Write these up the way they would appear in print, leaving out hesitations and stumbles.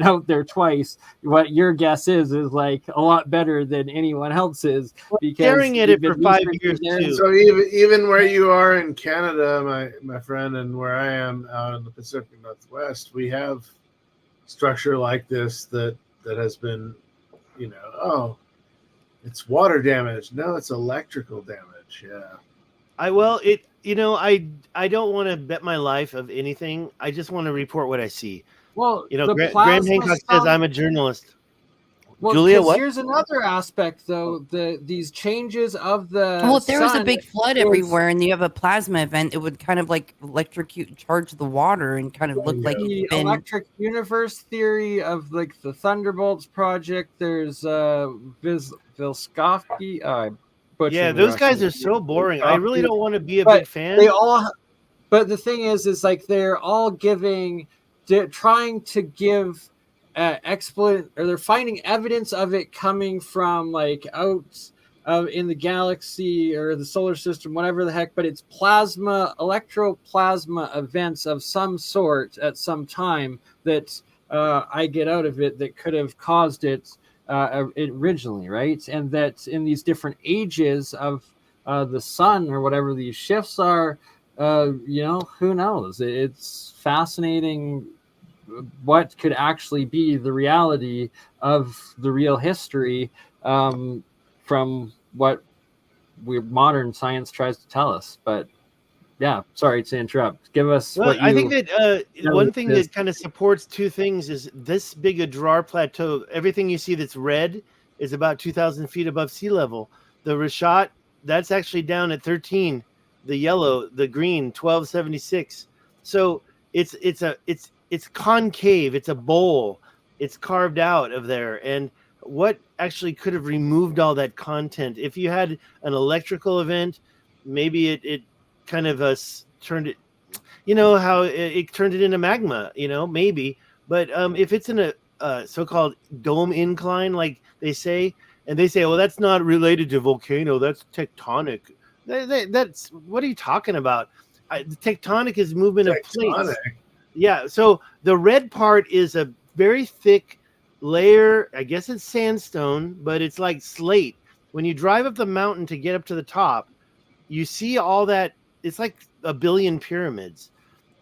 out there twice, what your guess is like a lot better than anyone else's, because staring at it for 5 years too. So even where you are in Canada, my friend, and where I am out in the Pacific Northwest, we have structure like this that has been, it's water damage. No, it's electrical damage. Yeah. I don't want to bet my life of anything. I just want to report what I see. Well, Graham Hancock says I'm a journalist. Well, Julia, what? Here's another aspect, though. These changes of the if there was a big flood everywhere and you have a plasma event, it would kind of like charge the water and kind of look like the electric universe theory of like the Thunderbolts project. There's Vilskovsky. Yeah, those guys are so boring. I really don't want to be a big fan. But the thing is like they're all trying to give they're finding evidence of it coming from like out in the galaxy or the solar system, whatever the heck, but it's electroplasma events of some sort at some time that I get out of it that could have caused it originally, right? And that in these different ages of the sun or whatever these shifts are, who knows? It's fascinating what could actually be the reality of the real history from what modern science tries to tell us. But yeah, sorry to interrupt. Give us I think that one thing that kind of supports two things is this big Adrar Plateau. Everything you see that's red is about 2,000 feet above sea level. The Rashat, that's actually down at 13. The yellow, the green, 1276. So it's concave. It's a bowl. It's carved out of there. And what actually could have removed all that content? If you had an electrical event, maybe it kind of turned it, how it turned it into magma, maybe. But if it's in a so-called dome incline, like they say, and they say, well, that's not related to volcano, that's tectonic. That's what are you talking about? The tectonic is movement of plates. Yeah, so the red part is a very thick layer. I guess it's sandstone, but it's like slate. When you drive up the mountain to get up to the top, you see all that. It's like a billion pyramids.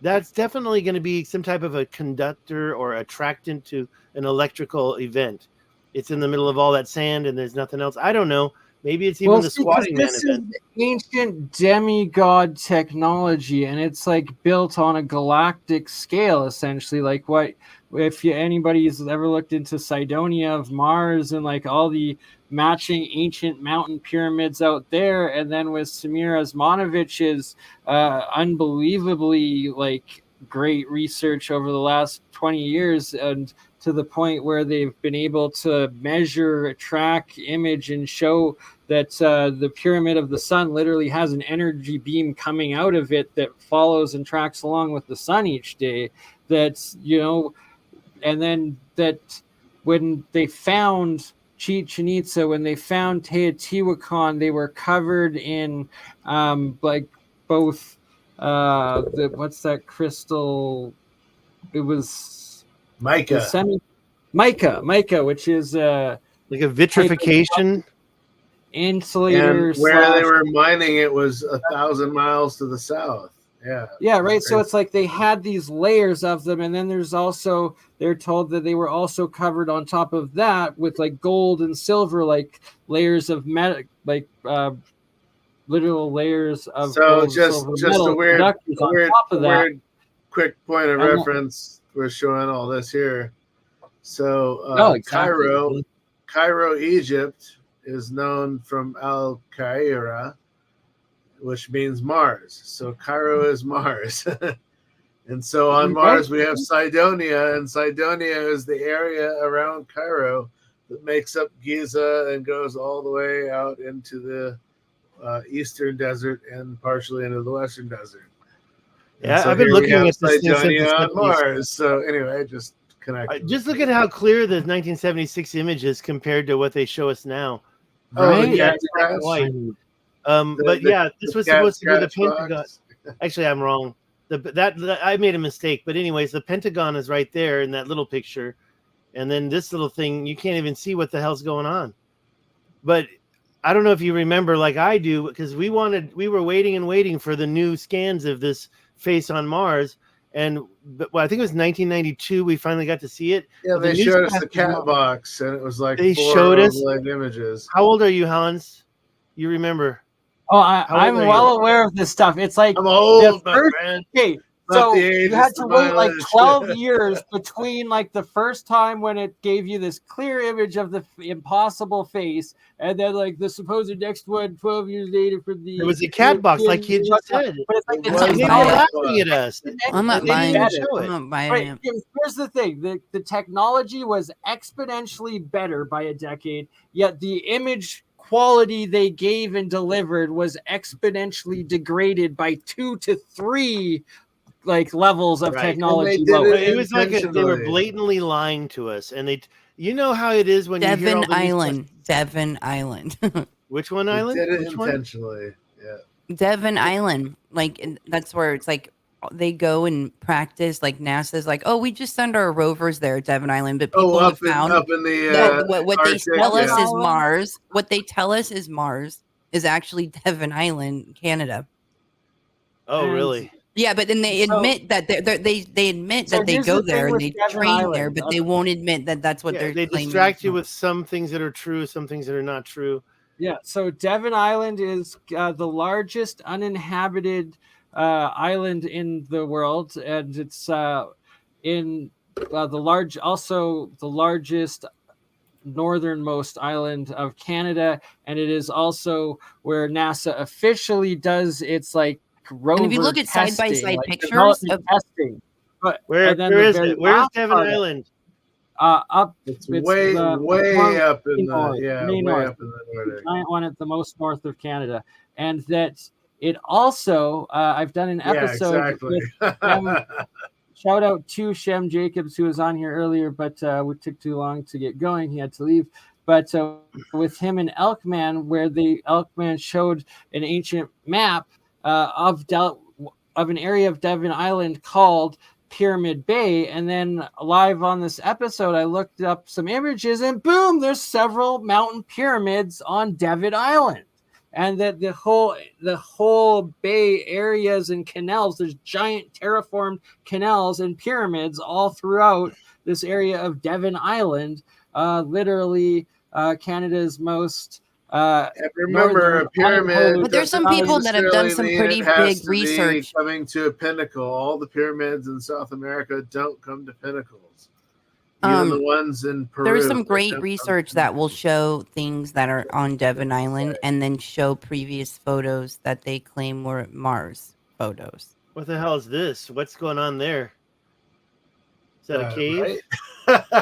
That's definitely going to be some type of a conductor or attractant to an electrical event. It's in the middle of all that sand and there's nothing else. I don't know. Maybe it's even the squatting man event. This is ancient demigod technology, and it's like built on a galactic scale, essentially. Like what if anybody's ever looked into Cydonia of Mars and like all the matching ancient mountain pyramids out there, and then with Samir Osmanovich's unbelievably like great research over the last 20 years, and to the point where they've been able to measure, track, image, and show that the pyramid of the sun literally has an energy beam coming out of it that follows and tracks along with the sun each day. That's, and then that when they found Chichen Itza, when they found Teotihuacan, they were covered in like both what's that crystal? It was mica, which is like a vitrification insulator. And where they were mining it was 1,000 miles to the south. Yeah, right. So it's like they had these layers of them, and then they're told that they were also covered on top of that with like gold and silver, like layers of metal, like literal layers of. So just a weird quick point of reference. We're showing all this here. So exactly. Cairo, Egypt is known from Al Qaira, which means Mars. So Cairo is Mars. And so on Mars, we have Cydonia, and Cydonia is the area around Cairo that makes up Giza and goes all the way out into the eastern desert and partially into the western desert. Yeah, so I've been looking at Cydonia on Mars. So anyway, just connect. Just look at how clear the 1976 image is compared to what they show us now. Right? Yeah, white. But yeah, this was supposed to be the Pentagon. Actually, I'm wrong. That I made a mistake. But anyways, the Pentagon is right there in that little picture, And then this little thing, you can't even see what the hell's going on. But I don't know if you remember, like I do, because we were waiting and waiting for the new scans of this face on Mars. And I think it was 1992. We finally got to see it. Yeah, they showed us the cat box, and it was like they 4 showed us images. How old are you, Hans? You remember? Oh, I'm well aware of this stuff. It's like I'm old, my friend. Okay, so you had to wait like 12 years between like the first time when it gave you this clear image of the impossible face, and then like the supposed next one 12 years later for the. It was a cat box, like you just said. But it's like they were laughing at us. I'm not buying it. I'm not buying it. Here's the thing: the technology was exponentially better by a decade, yet the image quality they gave and delivered was exponentially degraded by 2 to 3 like levels of technology. It was like they were blatantly lying to us, and you know how it is when Devon you hear all Island. Devon Island. Which one island? They did it Which intentionally. one? Yeah. Devon Island. Like that's where it's like they go and practice. Like NASA's like, oh, we just send our rovers there at Devon Island, but people have found up in the what they tell us is Mars. What they tell us is Mars is actually Devon Island, Canada. Oh, really? Yeah, but then they admit that they admit that they go there and they train there, but they won't admit that that's what they're. They distract you with some things that are true, some things that are not true. Yeah. So Devon Island is the largest uninhabited island in the world, and it's in the largest northernmost island of Canada, and it is also where NASA officially does its like rover and if you look at testing, side-by-side like pictures of testing, but where is it? Where's Devon Island? It's way up in the Nordic. The giant one at the most north of Canada, and that it also I've done an episode with shout out to Shem Jacobs, who was on here earlier, but it took too long to get going. He had to leave. But with him and Elkman, where Elkman showed an ancient map of an area of Devon Island called Pyramid Bay, and then live on this episode, I looked up some images, and boom, there's several mountain pyramids on Devon Island. And that the whole bay areas and canals, there's giant terraformed canals and pyramids all throughout this area of Devon Island, literally Canada's most remember a pyramid. But there's some people that have done some pretty big research. Coming to a pinnacle, all the pyramids in South America don't come to pinnacles. Even the ones in Peru. There's some great research that will show things that are on Devon Island and then show previous photos that they claim were Mars photos. What the hell is this? What's going on there? Is that a cave?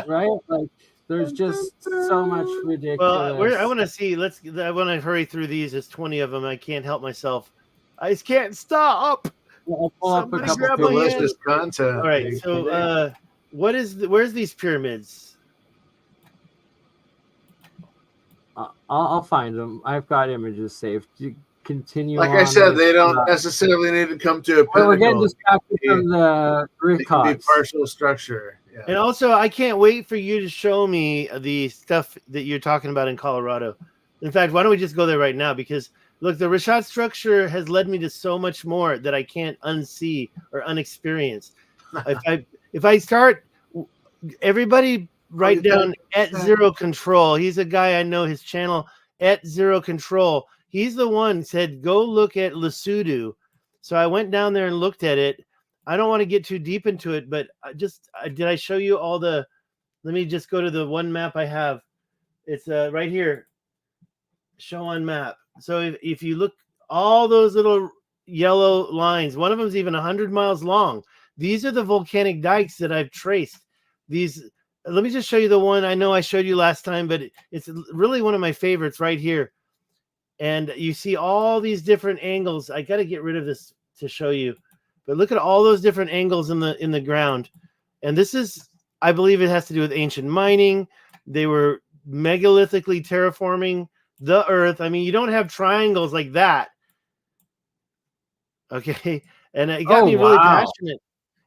Right? Like there's just so much ridiculous. Well, I want to see. I want to hurry through these. There's 20 of them. I can't help myself. I just can't stop. Somebody grab delicious content. All right. So, where's these pyramids? I'll find them. I've got images saved. You continue. Like I said, they don't necessarily need to come to a pinnacle. We're getting distracted from the root cause. Partial structure. Yeah. And also, I can't wait for you to show me the stuff that you're talking about in Colorado. In fact, why don't we just go there right now? Because look, the Rashad structure has led me to so much more that I can't unsee or unexperience. If I start, everybody write down @0control. He's a guy I know. His channel @0control. He's the one who said go look at Lesotho. So I went down there and looked at it. I don't want to get too deep into it, but did I show you all the? Let me just go to the one map I have. It's right here. Show on map. So if you look, all those little yellow lines, one of them is even 100 miles long. These are the volcanic dikes that I've traced. Let me just show you the one I know I showed you last time, but it's really one of my favorites right here. And you see all these different angles. I got to get rid of this to show you. But look at all those different angles in the ground. And this is, I believe it has to do with ancient mining. They were megalithically terraforming the earth. I mean, you don't have triangles like that. Okay. And it got me really passionate.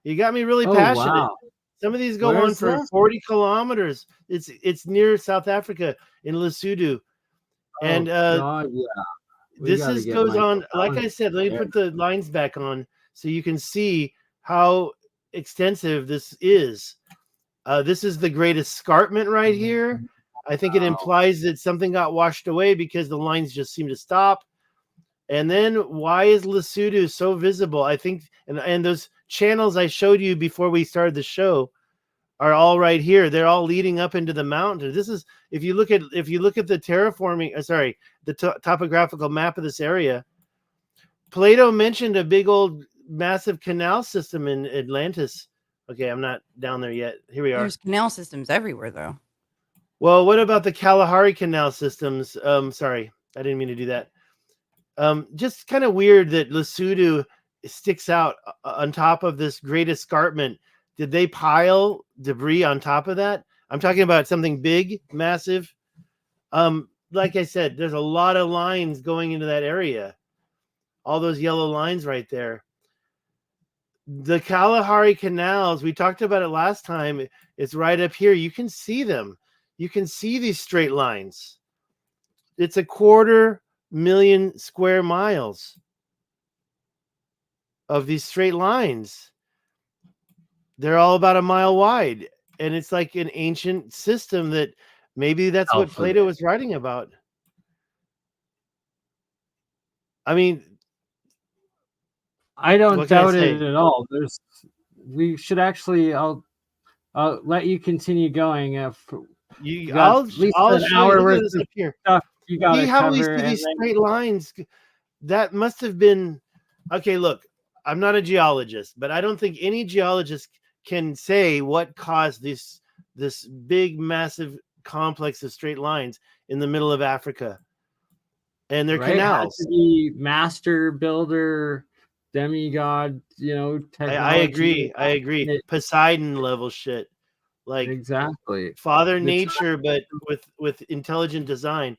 You got me really passionate. Wow. Some of these go on for 40 kilometers. It's near South Africa in Lesotho. And God, yeah. This goes on, like I said, let me put the lines back on so you can see how extensive this is. This is the great escarpment right here. I think it implies that something got washed away because the lines just seem to stop. And then why is Lesotho so visible? I think, and those channels I showed you before we started the show are all right here. They're all leading up into the mountain. This is, if you look at the terraforming, the topographical map of this area, Plato mentioned a big old massive canal system in Atlantis. Okay, I'm not down there yet. Here we are. There's canal systems everywhere, though. Well, what about the Kalahari canal systems? Sorry, I didn't mean to do that. Just kind of weird that Lesotho sticks out on top of this great escarpment. Did they pile debris on top of that? I'm talking about something big, massive. Like I said, there's a lot of lines going into that area. All those yellow lines right there. The Kalahari canals, we talked about it last time. It's right up here. You can see them. You can see these straight lines. It's 250,000 square miles of these straight lines. They're all about a mile wide. And it's like an ancient system that maybe that's what Plato was writing about. I mean, I don't doubt it at all. We should actually, I'll let you continue going. I'll show you this up here. You got to cover. See these straight lines. That must have been, okay, look, I'm not a geologist, but I don't think any geologist can say what caused this big, massive complex of straight lines in the middle of Africa. And their canals. Had to be master builder, demigod, technology. I agree. Poseidon level shit. Like exactly. Father Nature, but with intelligent design.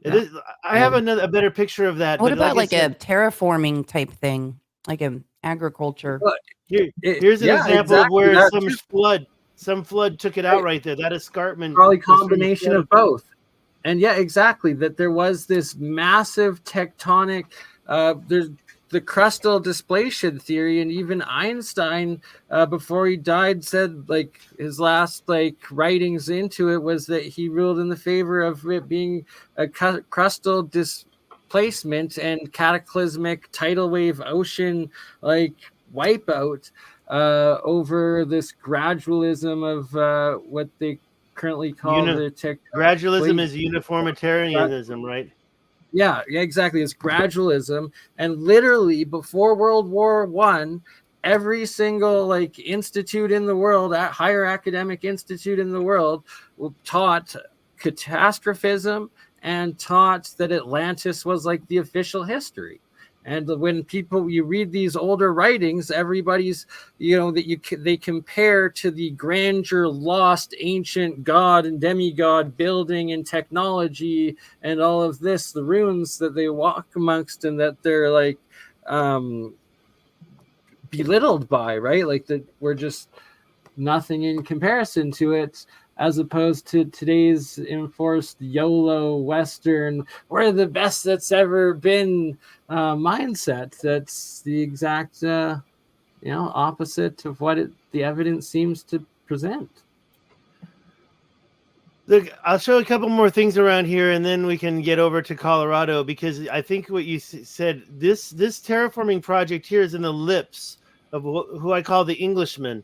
Yeah. I have a better picture of that. What about like a terraforming type thing, like an agriculture? Here's an example of where some flood took it out right there. That escarpment, probably combination of both. And yeah, exactly. That there was this massive tectonic. There's the crustal displacement theory, and even Einstein, before he died, said like his last writings into it was that he ruled in the favor of it being a crustal displacement and cataclysmic tidal wave ocean wipeout over this gradualism of what they currently call gradualism is uniformitarianism, right? Yeah, exactly. It's gradualism, and literally before World War I, every single institute in the world, higher academic institute in the world, taught catastrophism and taught that Atlantis was the official history. And when you read these older writings, everybody's, they compare to the grandeur, lost ancient god and demigod building and technology and all of this, the ruins that they walk amongst and that they're belittled by, right? That we're just nothing in comparison to it, as opposed to today's enforced YOLO Western, we're the best that's ever been mindset. That's the exact opposite of what the evidence seems to present. Look, I'll show a couple more things around here, and then we can get over to Colorado, because I think what you said, this terraforming project here is in the lips of who I call the Englishman.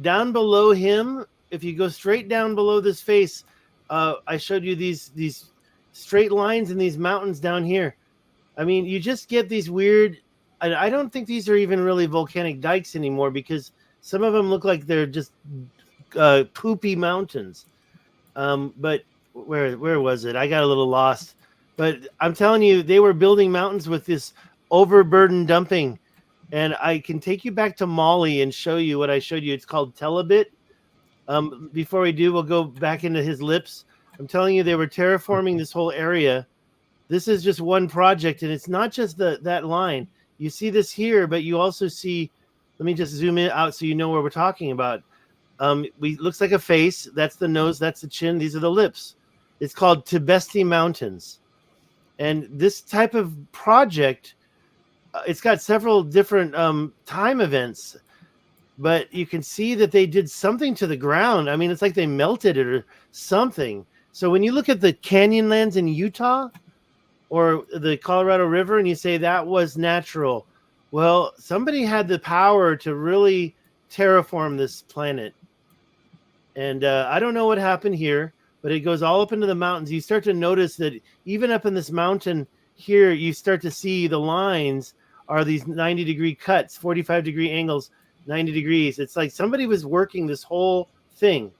Down below him, if you go straight down below this face, I showed you these straight lines and these mountains down here. I mean, you just get these weird. I don't think these are even really volcanic dikes anymore, because some of them look like they're just poopy mountains. But where was it? I got a little lost. But I'm telling you, they were building mountains with this overburden dumping. And I can take you back to Mali and show you what I showed you. It's called Telebit. Before we do, we'll go back into his lips. I'm telling you, they were terraforming this whole area. This is just one project, and it's not just that line. You see this here, but you also see, let me just zoom in out so you know where we're talking about. Looks like a face. That's the nose. That's the chin. These are the lips. It's called Tibesti Mountains. And this type of project, it's got several different time events, but you can see that they did something to the ground. I mean, it's like they melted it or something. So when you look at the Canyonlands in Utah or the Colorado River and you say that was natural, well, somebody had the power to really terraform this planet. And I don't know what happened here, but it goes all up into the mountains. You start to notice that even up in this mountain here, you start to see the lines are these 90-degree cuts, 45-degree angles, 90 degrees. It's like somebody was working this whole thing.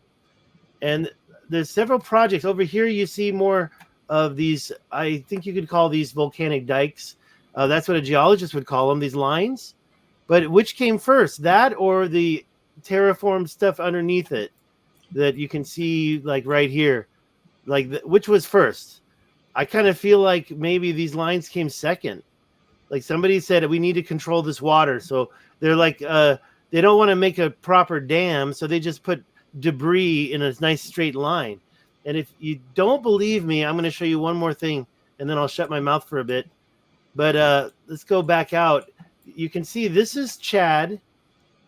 And there's several projects. Over here, you see more of these, I think you could call these volcanic dikes. That's what a geologist would call them, these lines. But which came first, that or the terraformed stuff underneath it that you can see like right here? Like which was first? I kind of feel like maybe these lines came second. Like somebody said, we need to control this water. So they're like, they don't want to make a proper dam. So they just put debris in a nice straight line. And if you don't believe me, I'm going to show you one more thing and then I'll shut my mouth for a bit. But let's go back out. You can see this is Chad.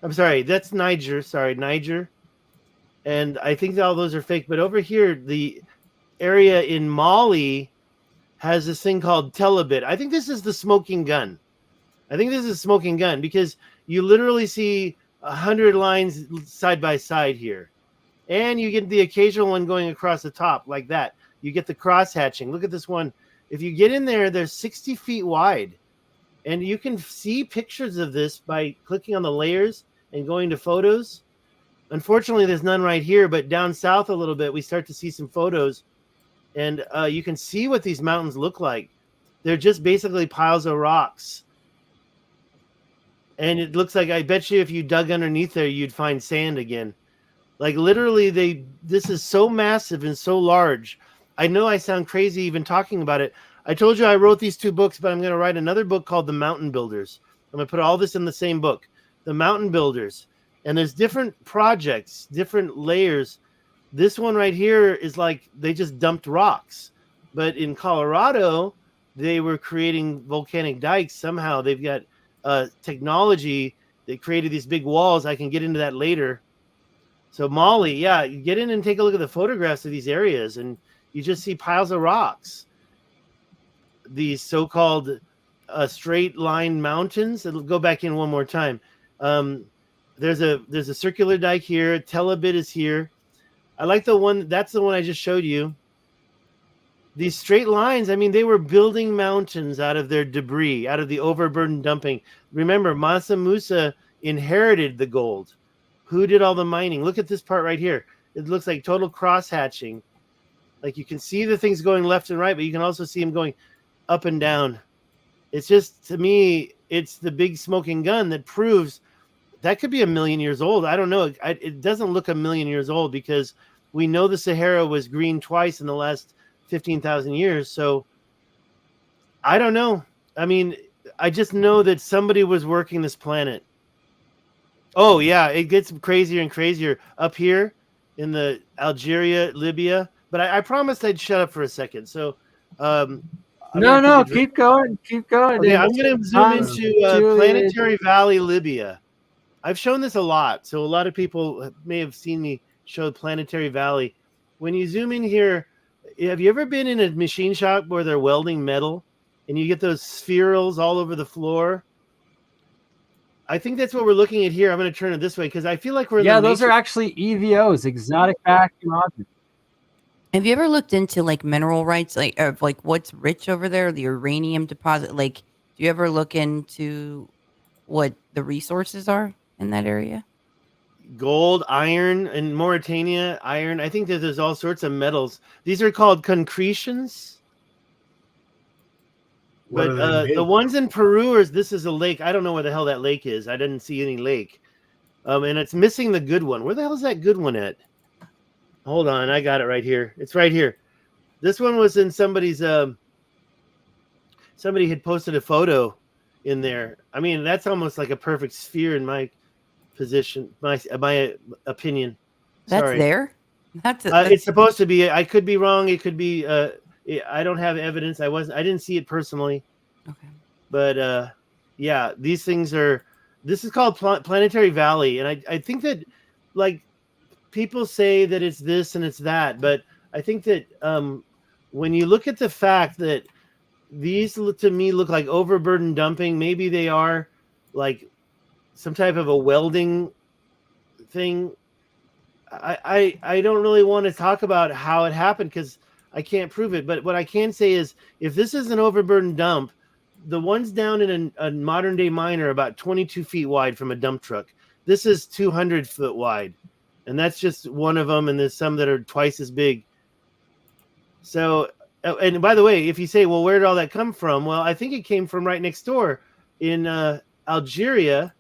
I'm sorry, that's Niger. Sorry, Niger. And I think that all those are fake. But over here, the area in Mali has this thing called telebit. I think this is the smoking gun. I think this is a smoking gun because you literally see 100 lines side by side here. And you get the occasional one going across the top like that. You get the cross hatching. Look at this one. If you get in there, they're 60 feet wide. And you can see pictures of this by clicking on the layers and going to photos. Unfortunately, there's none right here, but down south a little bit, we start to see some photos. And you can see what these mountains look like. They're just basically piles of rocks. And it looks like, I bet you if you dug underneath there, you'd find sand again. Like literally, this is so massive and so large. I know I sound crazy even talking about it. I told you I wrote these 2 books, but I'm going to write another book called The Mountain Builders. I'm going to put all this in the same book, The Mountain Builders. And there's different projects, different layers. This one right here is like they just dumped rocks. But in Colorado, they were creating volcanic dikes. Somehow they've got technology that created these big walls. I can get into that later. So Mali, yeah, you get in and take a look at the photographs of these areas, and you just see piles of rocks. These so-called straight line mountains. It'll go back in one more time. There's a circular dike here. Telebit is here. I like the one. That's the one I just showed you. These straight lines. I mean, they were building mountains out of their debris, out of the overburden dumping. Remember, Mansa Musa inherited the gold. Who did all the mining? Look at this part right here. It looks like total cross hatching. Like you can see the things going left and right, but you can also see them going up and down. It's just, to me, it's the big smoking gun that proves that could be 1 million years old. I don't know. It doesn't look 1 million years old because we know the Sahara was green twice in the last 15,000 years. So I don't know. I mean, I just know that somebody was working this planet. Oh, yeah, it gets crazier and crazier up here in the Algeria, Libya. But I promised I'd shut up for a second. So no, keep going. Okay, I'm going to zoom into Planetary Valley, Libya. I've shown this a lot, so a lot of people may have seen me show Planetary Valley. When you zoom in here, have you ever been in a machine shop where they're welding metal and you get those spherals all over the floor? I think that's what we're looking at here. I'm going to turn it this way because I feel like we're in those are actually EVOs, exotic vacuum objects. Have you ever looked into like mineral rights, like of like what's rich over there, the uranium deposit? Like, do you ever look into what the resources are in that area? Gold, iron, in Mauritania, iron. I think that there's all sorts of metals. These are called concretions. But the ones in Peru this is a lake. I don't know where the hell that lake is. I didn't see any lake. And it's missing the good one. Where the hell is that good one at? Hold on, I got it right here. It's right here. This one was in somebody's somebody had posted a photo in there. I mean, that's almost like a perfect sphere in my position, my opinion. That's Sorry. there. That's it's supposed to be. I could be wrong. It could be. I don't have evidence. I didn't see it personally. Okay. But yeah, these things are. This is called Planetary Valley, and I think that, like, people say that it's this and it's that, but I think that when you look at the fact that these to me look like overburden dumping, maybe they are like some type of a welding thing. I don't really want to talk about how it happened because I can't prove it. But what I can say is, if this is an overburden dump, the ones down in a modern day mine are about 22 feet wide from a dump truck. This is 200 foot wide, and that's just one of them. And there's some that are twice as big. So, and by the way, if you say, well, where did all that come from? Well, I think it came from right next door in Algeria.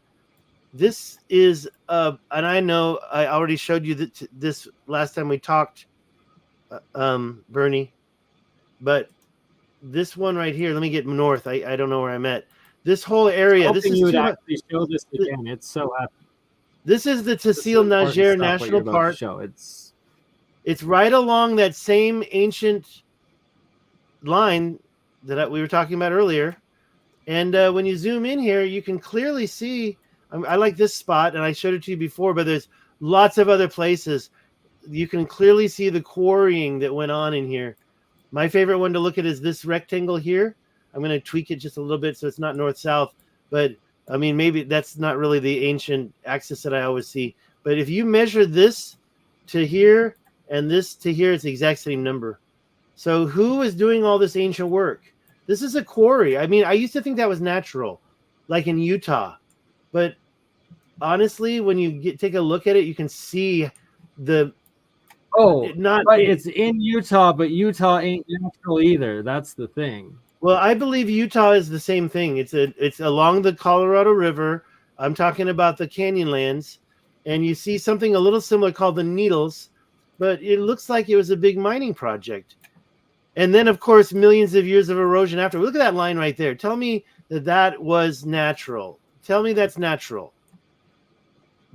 This is, and I know I already showed you this last time we talked, Bernie, but this one right here, let me get north. I don't know where I'm at. This whole area. This is you would actually show this again. It's so happy. This is the Tassil Niger National Park. It's right along that same ancient line that we were talking about earlier. And when you zoom in here, you can clearly see. I like this spot, and I showed it to you before, but there's lots of other places. You can clearly see the quarrying that went on in here. My favorite one to look at is this rectangle here. I'm going to tweak it just a little bit so it's not north-south, but I mean, maybe that's not really the ancient axis that I always see. But if you measure this to here and this to here, it's the exact same number. So who is doing all this ancient work? This is a quarry. I mean, I used to think that was natural, like in Utah. But honestly, when you take a look at it, you can see the it's in Utah, but Utah ain't natural either. That's the thing. Well, I believe Utah is the same thing. It's along the Colorado River. I'm talking about the Canyonlands, and you see something a little similar called the Needles, but it looks like it was a big mining project. And then, of course, millions of years of erosion after. Look at that line right there. Tell me that was natural. Tell me that's natural.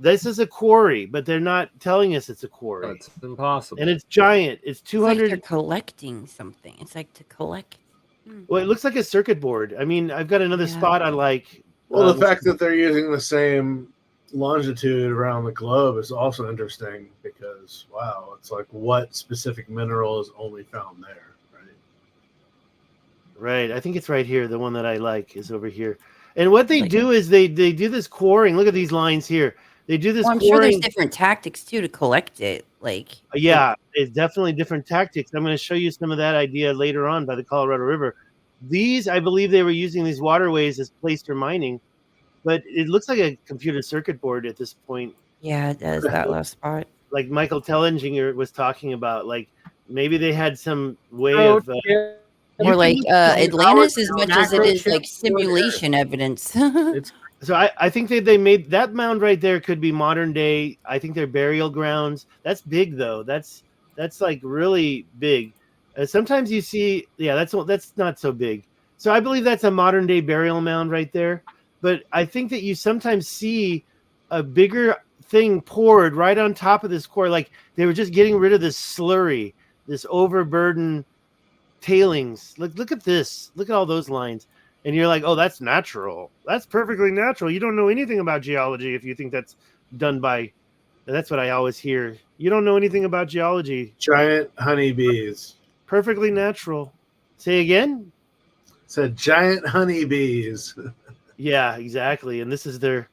This is a quarry, but they're not telling us it's a quarry. That's impossible. And it's giant. It's 200. It's like they're collecting something. It's like to collect. Well, it looks like a circuit board. I mean, I've got another spot I like. Well, the fact that they're using the same longitude around the globe is also interesting because, wow, it's like what specific mineral is only found there, right? Right. I think it's right here. The one that I like is over here. And what they do is they do this quarrying. Look at these lines here. They do this. Well, I'm sure there's different tactics too to collect it. Yeah, it's definitely different tactics. I'm going to show you some of that idea later on by the Colorado River. These, I believe, they were using these waterways as placer mining, but it looks like a computer circuit board at this point. Yeah, it does, that last spot. Like Michael Tellinger was talking about, like maybe they had some way of. Or like Atlantis, as much as it is like simulation evidence. So I think they made that mound right there could be modern day. I think they're burial grounds. That's big though. That's like really big. Sometimes you see, that's not so big. So I believe that's a modern day burial mound right there. But I think that you sometimes see a bigger thing poured right on top of this core. Like they were just getting rid of this slurry, this overburden tailings. Look at this. Look at all those lines. And you're like, oh, that's natural. That's perfectly natural. You don't know anything about geology if you think that's done by. That's what I always hear. You don't know anything about geology. Giant honeybees. Perfectly natural. Say again? Said giant honeybees. Yeah, exactly. And this is their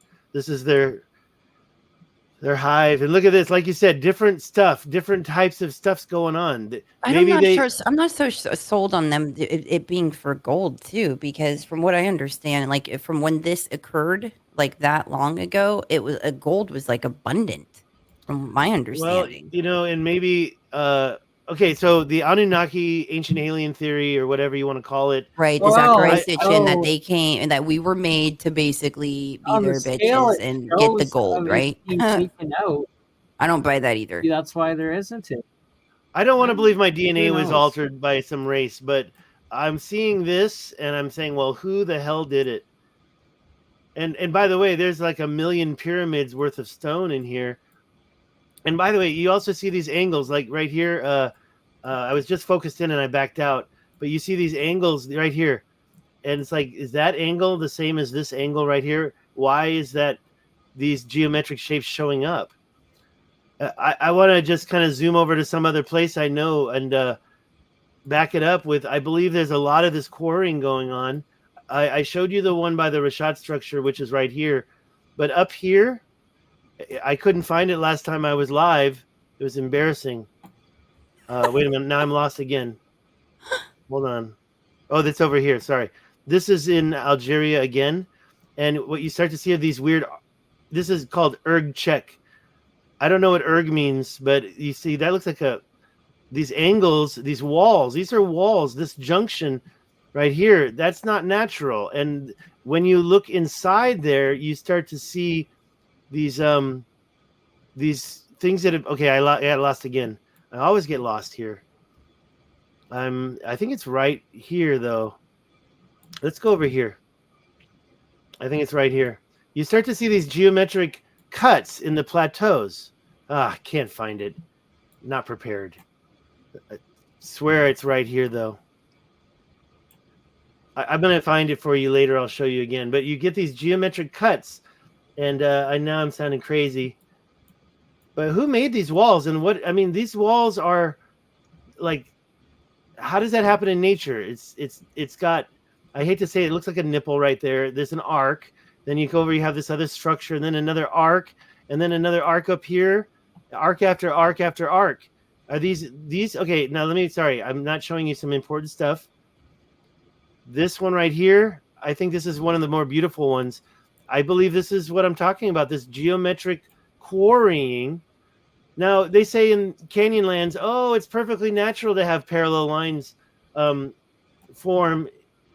hive. And look at this, like you said, different stuff, different types of stuff's going on. I'm not so sold on them it being for gold too, because from what I understand, like from when this occurred, like that long ago, it was gold was like abundant, from my understanding. Well, and maybe okay, so the Anunnaki ancient alien theory or whatever you want to call it. Right, the Zacharias-Sitchin that they came and that we were made to basically be their bitches and get the gold, right? I don't buy that either. That's why there isn't it. I don't want to believe my DNA was altered by some race, but I'm seeing this and I'm saying, well, who the hell did it? And by the way, there's like 1 million pyramids worth of stone in here. And by the way, you also see these angles, like right here. I was just focused in and I backed out, but you see these angles right here, and it's like, is that angle the same as this angle right here? Why is that these geometric shapes showing up? I want to just kind of zoom over to some other place I know and back it up with, I believe there's a lot of this quarrying going on. I showed you the one by the Rashat structure, which is right here. But up here, I couldn't find it last time I was live. It was embarrassing. Wait a minute. Now I'm lost again. Hold on. Oh, that's over here. Sorry. This is in Algeria again. And what you start to see are these weird, this is called erg check. I don't know what erg means, but you see that looks like these angles, these walls. These are walls. This junction right here, that's not natural. And when you look inside there, you start to see these things that have, okay, I lost again. I always get lost here. I think it's right here though. Let's go over here. I think it's right here. You start to see these geometric cuts in the plateaus. I can't find it. Not prepared. I swear it's right here though. I'm going to find it for you later. I'll show you again. But you get these geometric cuts. And I know I'm sounding crazy. But who made these walls? And what, I mean, these walls are like, how does that happen in nature? It's got, I hate to say it, it looks like a nipple right there. There's an arc. Then you go over, you have this other structure, and then another arc, and then another arc up here, arc after arc after arc. Are these, okay, now sorry, I'm not showing you some important stuff. This one right here, I think this is one of the more beautiful ones. I believe this is what I'm talking about, this geometric quarrying. Now, they say in Canyonlands, oh, it's perfectly natural to have parallel lines form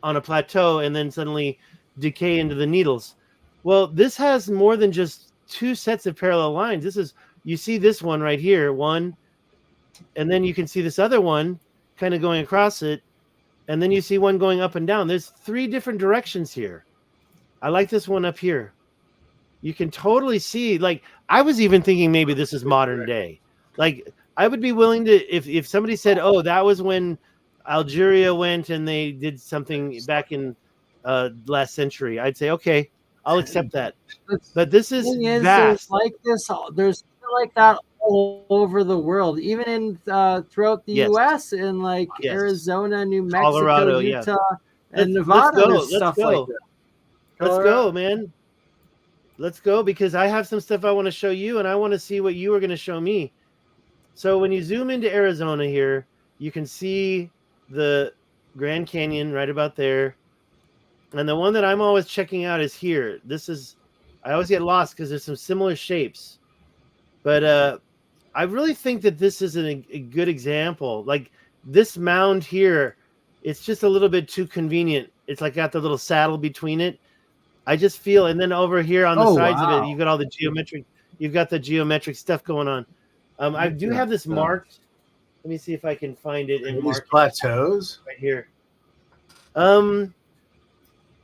on a plateau and then suddenly decay into the needles. Well, this has more than just two sets of parallel lines. This is, you see this one right here, one, and then you can see this other one kind of going across it, and then you see one going up and down. There's 3 different directions here. I like this one up here. You can totally see, like, I was even thinking maybe this is modern day. Like, I would be willing to, if somebody said, oh, that was when Algeria went and they did something back in last century, I'd say, okay, I'll accept that. But this is vast. There's like this, there's like that all over the world, even in throughout the U.S. in like Arizona, New Mexico, Colorado, Utah, and Nevada. There's stuff like that. Let's go, man. Let's go, because I have some stuff I want to show you, and I want to see what you are going to show me. So when you zoom into Arizona here, you can see the Grand Canyon right about there. And the one that I'm always checking out is here. This is, I always get lost because there's some similar shapes. But I really think that this is a good example. Like this mound here, it's just a little bit too convenient. It's like got the little saddle between it. I just feel, and then over here on the sides of it, you've got all the geometric, you've got the geometric stuff going on. I do have this marked. Let me see if I can find it in these plateaus right here.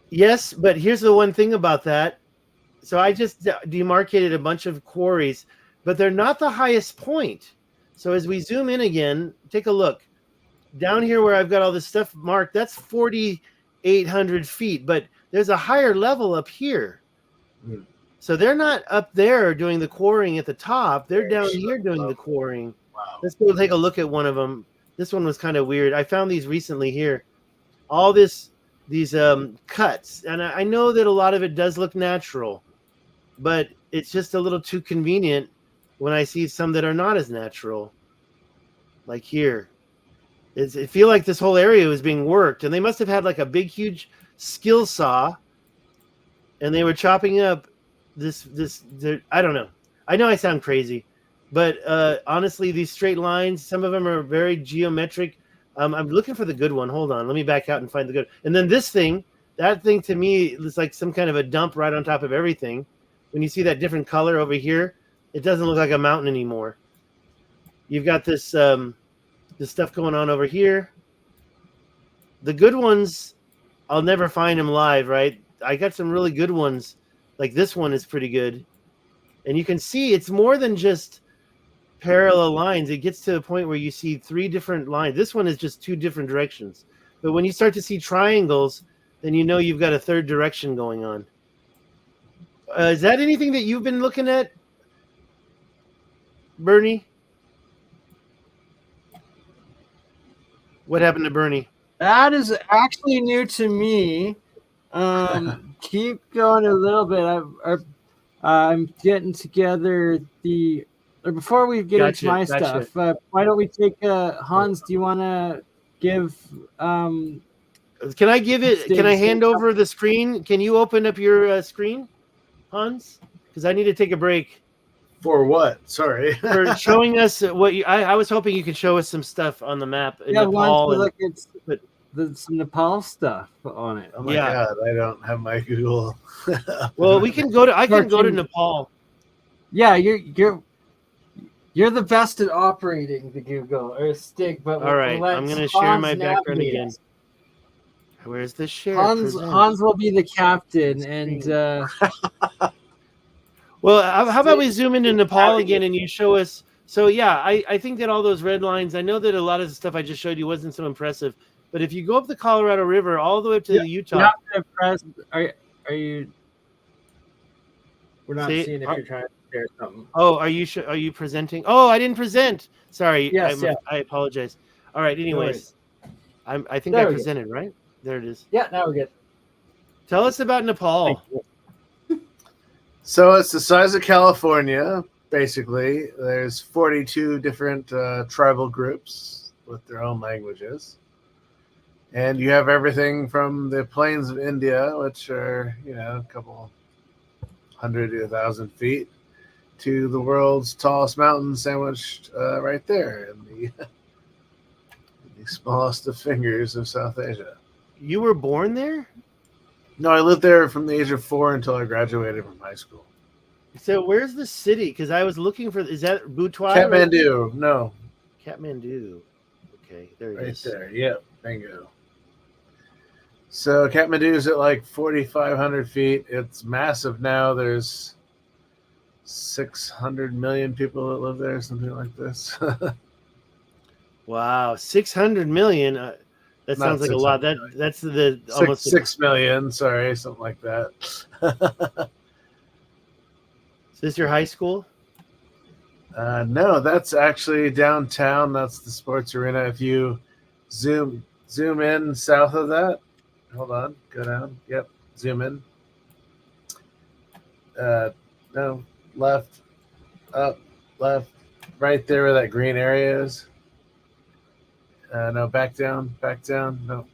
Yes, but here's the one thing about that. So I just demarcated a bunch of quarries, but they're not the highest point. So as we zoom in again, take a look. Down here where I've got all this stuff marked, that's 4,800 feet, but there's a higher level up here. So they're not up there doing the quarrying at the top. They're down here doing the quarrying. Wow. Let's go take a look at one of them. This one was kind of weird. I found these recently here. All these cuts. And I know that a lot of it does look natural, but it's just a little too convenient when I see some that are not as natural. Like here. It feel like this whole area was being worked, and they must have had like a big, huge skill saw, and they were chopping up this I don't know. I know I sound crazy, but honestly, these straight lines, some of them are very geometric. I'm looking for the good one. Hold on. Let me back out and find the good. And then this thing, that thing to me is like some kind of a dump right on top of everything. When you see that different color over here, it doesn't look like a mountain anymore. You've got this this stuff going on over here. The good ones, I'll never find them live, right? I got some really good ones Like this one is pretty good. And you can see it's more than just parallel lines. It gets to the point where you see 3 different lines. This one is just 2 different directions. But when you start to see triangles, then you know you've got a 3rd direction going on. Is that anything that you've been looking at, Bernie? What happened to Bernie? That is actually new to me. Keep going a little bit. I'm getting together before we get into my stuff. Why don't we take Hans? Do you want to give? Can I give it? Can I hand over the screen? Can you open up your screen, Hans? Because I need to take a break. For what? Sorry. For showing us what you. I was hoping you could show us some stuff on the map in Nepal. Some Nepal stuff on it. Oh my God! I don't have my Google. Well, we can go to. I can go to Nepal. Yeah, you're the best at operating the Google or Stig. But all right, I'm going to share my background again. Where's the share? Hans will be the captain, and. Well, how about we zoom into Nepal again and you show us? So, yeah, I think that all those red lines, I know that a lot of the stuff I just showed you wasn't so impressive. But if you go up the Colorado River all the way up to Utah. Are you? We're not seeing if you're trying to share something. Oh, are you presenting? Oh, I didn't present. Sorry. Yes, I apologize. All right. Anyways, I think I presented, right? There it is. Yeah, now we're good. Tell us about Nepal. So it's the size of California, basically. There's 42 different tribal groups with their own languages. And you have everything from the plains of India, which are, a couple 100 to 1,000 feet, to the world's tallest mountain sandwiched right there in the smallest of fingers of South Asia. You were born there? No, I lived there from the age of 4 until I graduated from high school. So where's the city? Because I was looking for. Is that Butwa? Kathmandu. No. Kathmandu. Okay, there it is. Right there. Yep. Bingo. So Kathmandu is at like 4,500 feet. It's massive now. There's 600 million people that live there, something like this. Wow, 600 million. That sounds like a lot. That's the almost 6 million. Sorry, something like that. Is this your high school? No, that's actually downtown. That's the sports arena. If you zoom in south of that, hold on, go down. Yep, zoom in. No, left, up, left, right there where that green area is. No, back down. No,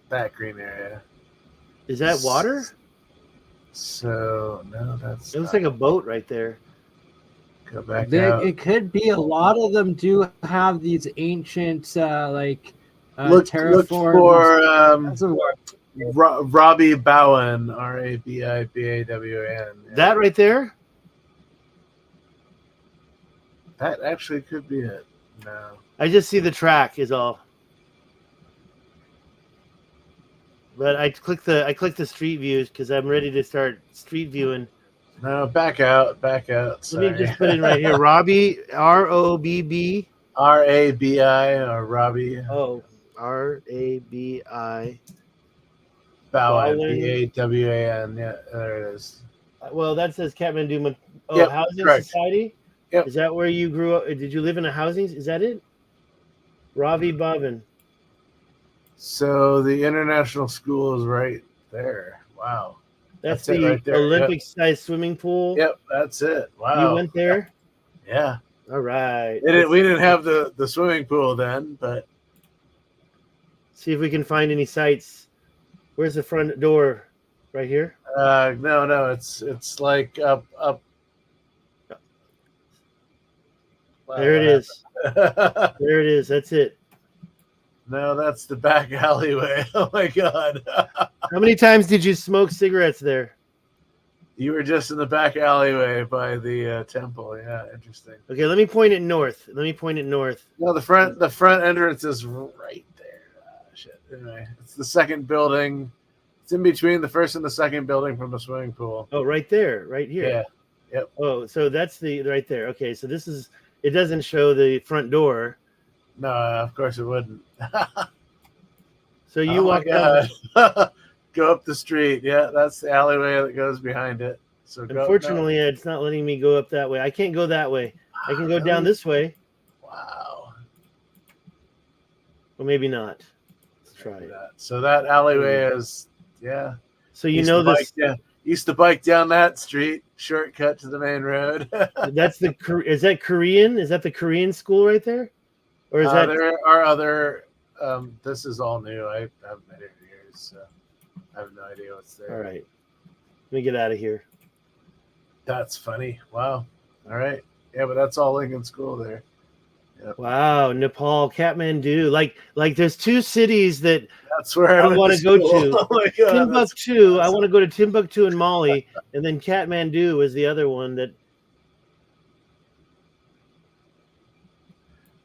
that green area. Is that water? So no, that's. It looks like a boat right there. Go back out. It could be. A lot of them do have these ancient terraform. Look for Robbie Bowen, Rabibawan. That right there. That actually could be it. No. I just see the track is all. But I click the street views because I'm ready to start street viewing. No, back out. Sorry. Let me just put it right here. Robbie, ROBB. RABI or Robbie. Oh, RABI. Bowen, BAWAN. Yeah, there it is. Well, that says Kathmandu. Oh, yep, Housing correct. Society? Yep. Is that where you grew up? Did you live in a housing? Is that it? Ravi Bhavan. So the international school is right there. Wow. That's the right there. Olympic-sized swimming pool? Yep, that's it. Wow. You went there? Yeah. All right. We didn't have the swimming pool then, but. See if we can find any sites. Where's the front door? Right here? No. It's like up. There it is. There it is. That's it. No, that's the back alleyway. Oh my God. How many times did you smoke cigarettes there? You were just in the back alleyway by the temple. Yeah, interesting. Okay, let me point it north. No, the front entrance is right there. Shit. Anyway, it's the second building It's in between the first and the second building from the swimming pool. Oh, right there, right here. Yeah. Yep. Oh, so that's the right there. Okay, so this is. It doesn't show the front door. No, of course it wouldn't. So you walk down. Go up the street. Yeah, that's the alleyway that goes behind it. So unfortunately, it's not letting me go up that way. I can't go that way. I can go down this way. Wow. Well, maybe not. Let's try it. So that alleyway is, yeah. So you know this. Used to bike down that street, shortcut to the main road. Is that Korean? Is that the Korean school right there? Or is that there are other this is all new. I haven't been here in years, so I have no idea what's there. All right. Let me get out of here. That's funny. Wow. All right. Yeah, but that's all Lincoln School there. Yep. Wow, Nepal, Kathmandu. Like there's two cities that's where I want to go to. Oh my God, Timbuktu. I want to go to Timbuktu and Mali, and then Kathmandu is the other one that.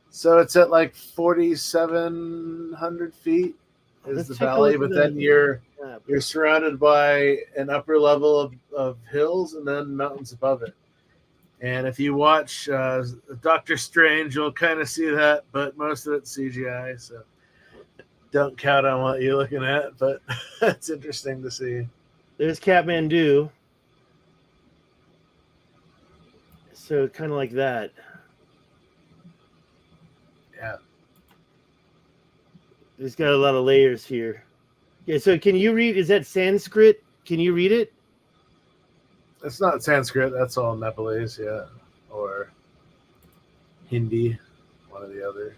So it's at like 4,700 feet is the valley, but then you're surrounded by an upper level of hills and then mountains above it. And if you watch Doctor Strange, you'll kind of see that, but most of it's CGI, so don't count on what you're looking at, but it's interesting to see. There's Kathmandu. So kind of like that. Yeah. It's got a lot of layers here. Yeah, so can you read, is that Sanskrit? Can you read it? It's not Sanskrit. That's all Nepalese, yeah, or Hindi, one or the other.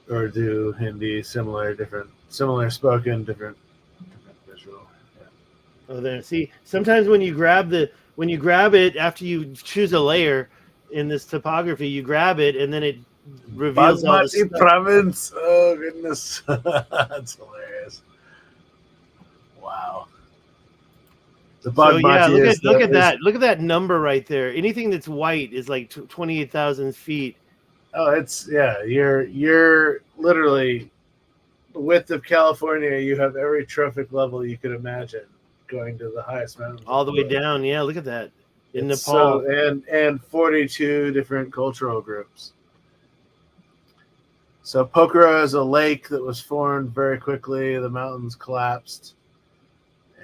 Urdu, Hindi, similar spoken, different visual. Yeah. Oh, there. See, sometimes when you grab it after you choose a layer in this topography, you grab it and then it reveals all the stuff. Province. Oh goodness, that's hilarious. Wow. Look at that. Look at that number right there. Anything that's white is like 28,000 feet. Oh, you're literally the width of California. You have every trophic level you could imagine going to the highest mountain. All the way down. Yeah, look at that. In Nepal. So, and 42 different cultural groups. So Pokhara is a lake that was formed very quickly. The mountains collapsed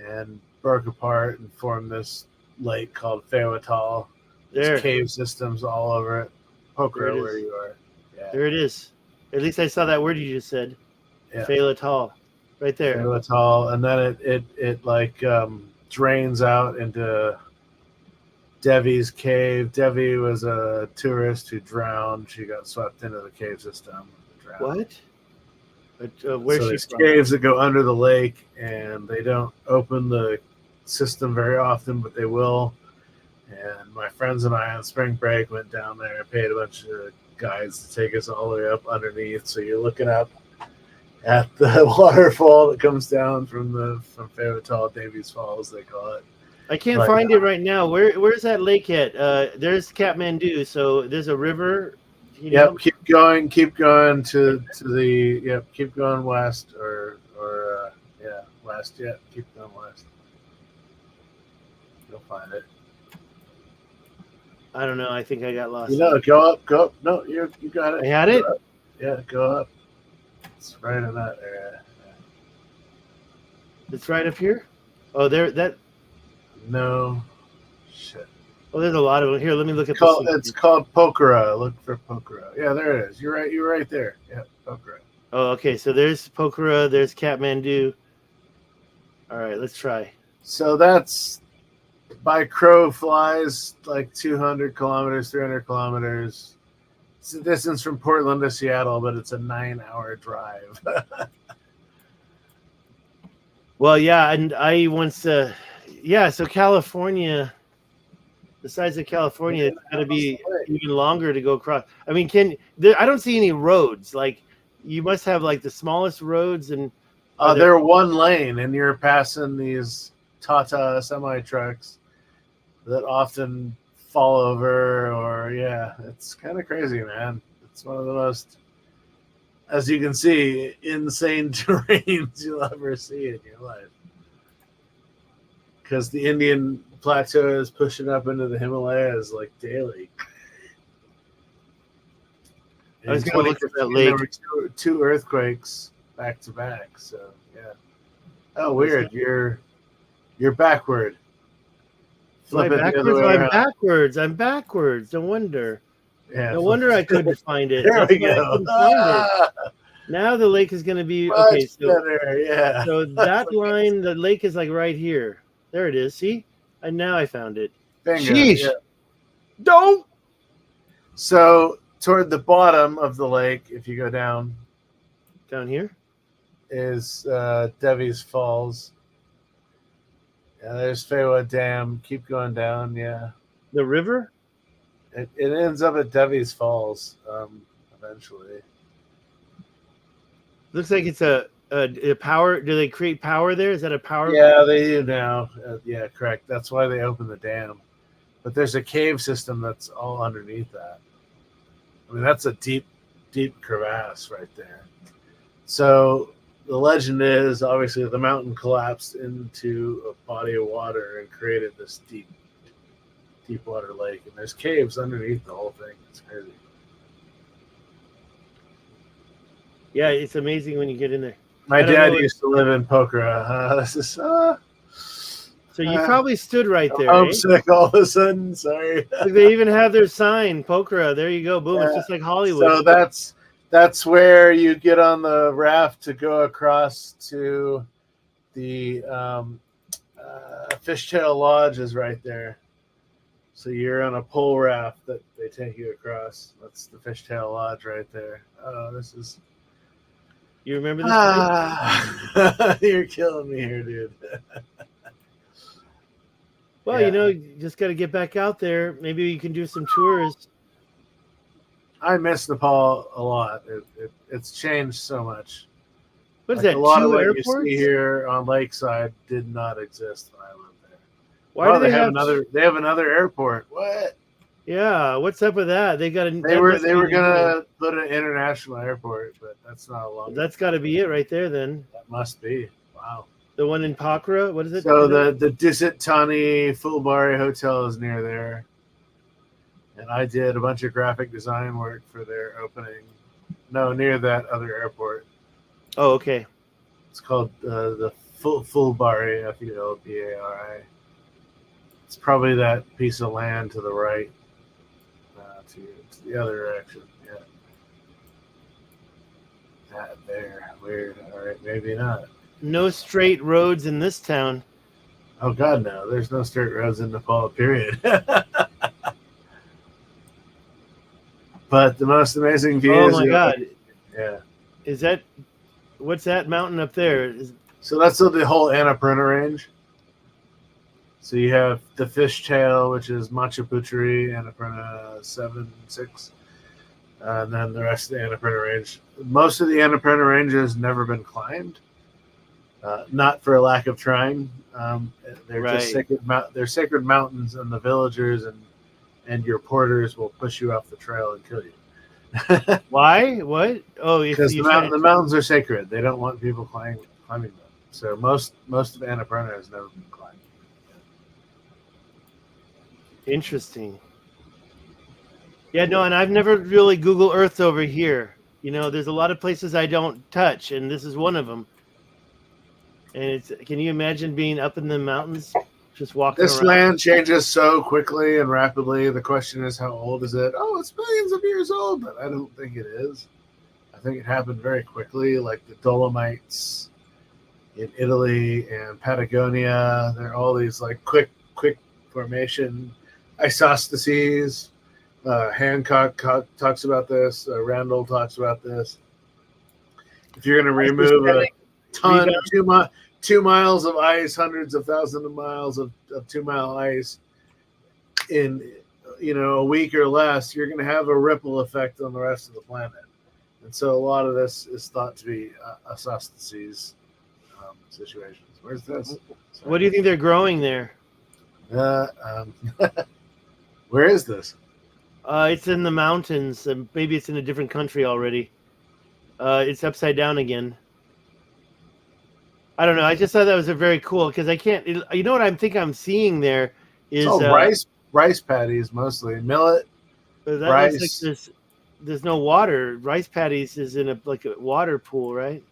and broke apart and formed this lake called Feywatal. There's cave systems all over it. Pokhara, where you are. Yeah. There it is. At least I saw that word you just said. Yeah. Feywatal. Right there. Feywatal. And then it drains out into Devi's cave. Devi was a tourist who drowned. She got swept into the cave system. What? Where's she from? Caves that go under the lake, and they don't open the system very often, but they will. And my friends and I on spring break went down there and paid a bunch of guides to take us all the way up underneath. So you're looking up at the waterfall that comes down from Feywatal, Davies Falls, they call it. I can't find it right now. Where's that lake at? There's Kathmandu. So there's a river. Yep, keep going keep going west west. Yeah, keep going west. You'll find it. I don't know. I think I got lost. Go up. No, you got it. I had it? Yeah, go up. It's right in that area. Yeah. It's right up here? Oh, No. Shit. Oh, there's a lot of them. Here, let me look at this. It's called Pokhara. Look for Pokhara. Yeah, there it is. You're right there. Yeah, Pokhara. Oh, okay. So there's Pokhara. There's Kathmandu. All right, let's try. So that's by crow flies like 200 kilometers, 300 kilometers. It's the distance from Portland to Seattle, but it's a 9-hour drive. Well, yeah, and I once, so California, the size of California, it's going to be even longer to go across. I mean, I don't see any roads. Like, you must have like the smallest roads, and they're one lane, and you're passing these Tata semi trucks that often fall over, or it's kind of crazy, man. It's one of the most as you can see, insane terrains you'll ever see in your life. Because the Indian plateau is pushing up into the Himalayas like daily. I was going to look at that lake. There were two earthquakes back to back. So yeah. Oh, weird. You're backward. Flip it the other way around. I'm backwards. No wonder. Yeah. No wonder I couldn't find it. There we go. Now the lake is going to be okay. So better, yeah. So that line, the lake is like right here. There it is. See, and now I found it. Bingo. Sheesh. Yeah. Don't. So toward the bottom of the lake, if you go down here, is Devi's Falls. Yeah, there's Fewa Dam. Keep going down. Yeah. The river. It ends up at Devi's Falls eventually. Looks like it's a power. Do they create power there? Is that a power? Yeah, they do now. Yeah, correct. That's why they opened the dam. But there's a cave system that's all underneath that. I mean, that's a deep, deep crevasse right there. So the legend is, obviously, the mountain collapsed into a body of water and created this deep water lake. And there's caves underneath the whole thing. It's crazy. Yeah, it's amazing when you get in there. My dad used to live in Pokhara. This is so you probably stood right there. Homesick all of a sudden. Sorry. They even have their sign, Pokhara. There you go. Boom. Yeah. It's just like Hollywood. So that's where you get on the raft to go across to the Fishtail Lodge is right there. So you're on a pole raft that they take you across. That's the Fishtail Lodge right there. Oh, this is. You remember this? You're killing me here, dude. Well, yeah. You just got to get back out there. Maybe you can do some tours. I miss Nepal a lot. It's changed so much. What is that? A lot of what airports? You see here on Lakeside did not exist when I lived there. Why do they have another? They have another airport. What? Yeah, what's up with that? They got They were gonna put an international airport, but that's not a long. That's got to be it right there. Then that must be. Wow. The one in Pokhara. What is it? So the Dusit Thani Fulbari Hotel is near there, and I did a bunch of graphic design work for their opening. No, near that other airport. Oh, okay. It's called the Fulbari, Fulbari. It's probably that piece of land to the right. To the other direction, yeah. That there, weird. All right, maybe not. No straight roads in this town. Oh God, no! There's no straight roads in Nepal. Period. But the most amazing view. Oh my God! Yeah. Is that what's that mountain up there? So that's the whole Annapurna range. So you have the Fishtail, which is Machaputri, Annapurna 7, 6, and then the rest of the Annapurna range. Most of the Annapurna range has never been climbed, not for a lack of trying. They're just sacred. They're sacred mountains, and the villagers and your porters will push you off the trail and kill you. Why? What? Oh, because the mountains are sacred. They don't want people climbing them. So most of Annapurna has never been climbed. Interesting. Yeah, no, and I've never really Google Earthed over here. There's a lot of places I don't touch, and this is one of them. And can you imagine being up in the mountains, just walking This around? land changes so quickly and rapidly. The question is, how old is it? Oh, it's millions of years old, but I don't think it is. I think it happened very quickly, like the Dolomites in Italy and Patagonia. There are all these like quick formation isostases. Hancock talks about this. Randall talks about this. If you're going to remove a ton, 2 miles of ice, hundreds of thousands of miles of 2 mile ice in a week or less, you're going to have a ripple effect on the rest of the planet. And so a lot of this is thought to be isostases situations. Where's this? Sorry. What do you think they're growing there? Where is this? It's in the mountains, and maybe it's in a different country already. It's upside down again. I don't know. I just thought that was a very cool because I can't. You know what I'm seeing there is it's all rice paddies mostly, millet. That rice. looks like there's no water. Rice paddies is in a water pool, right?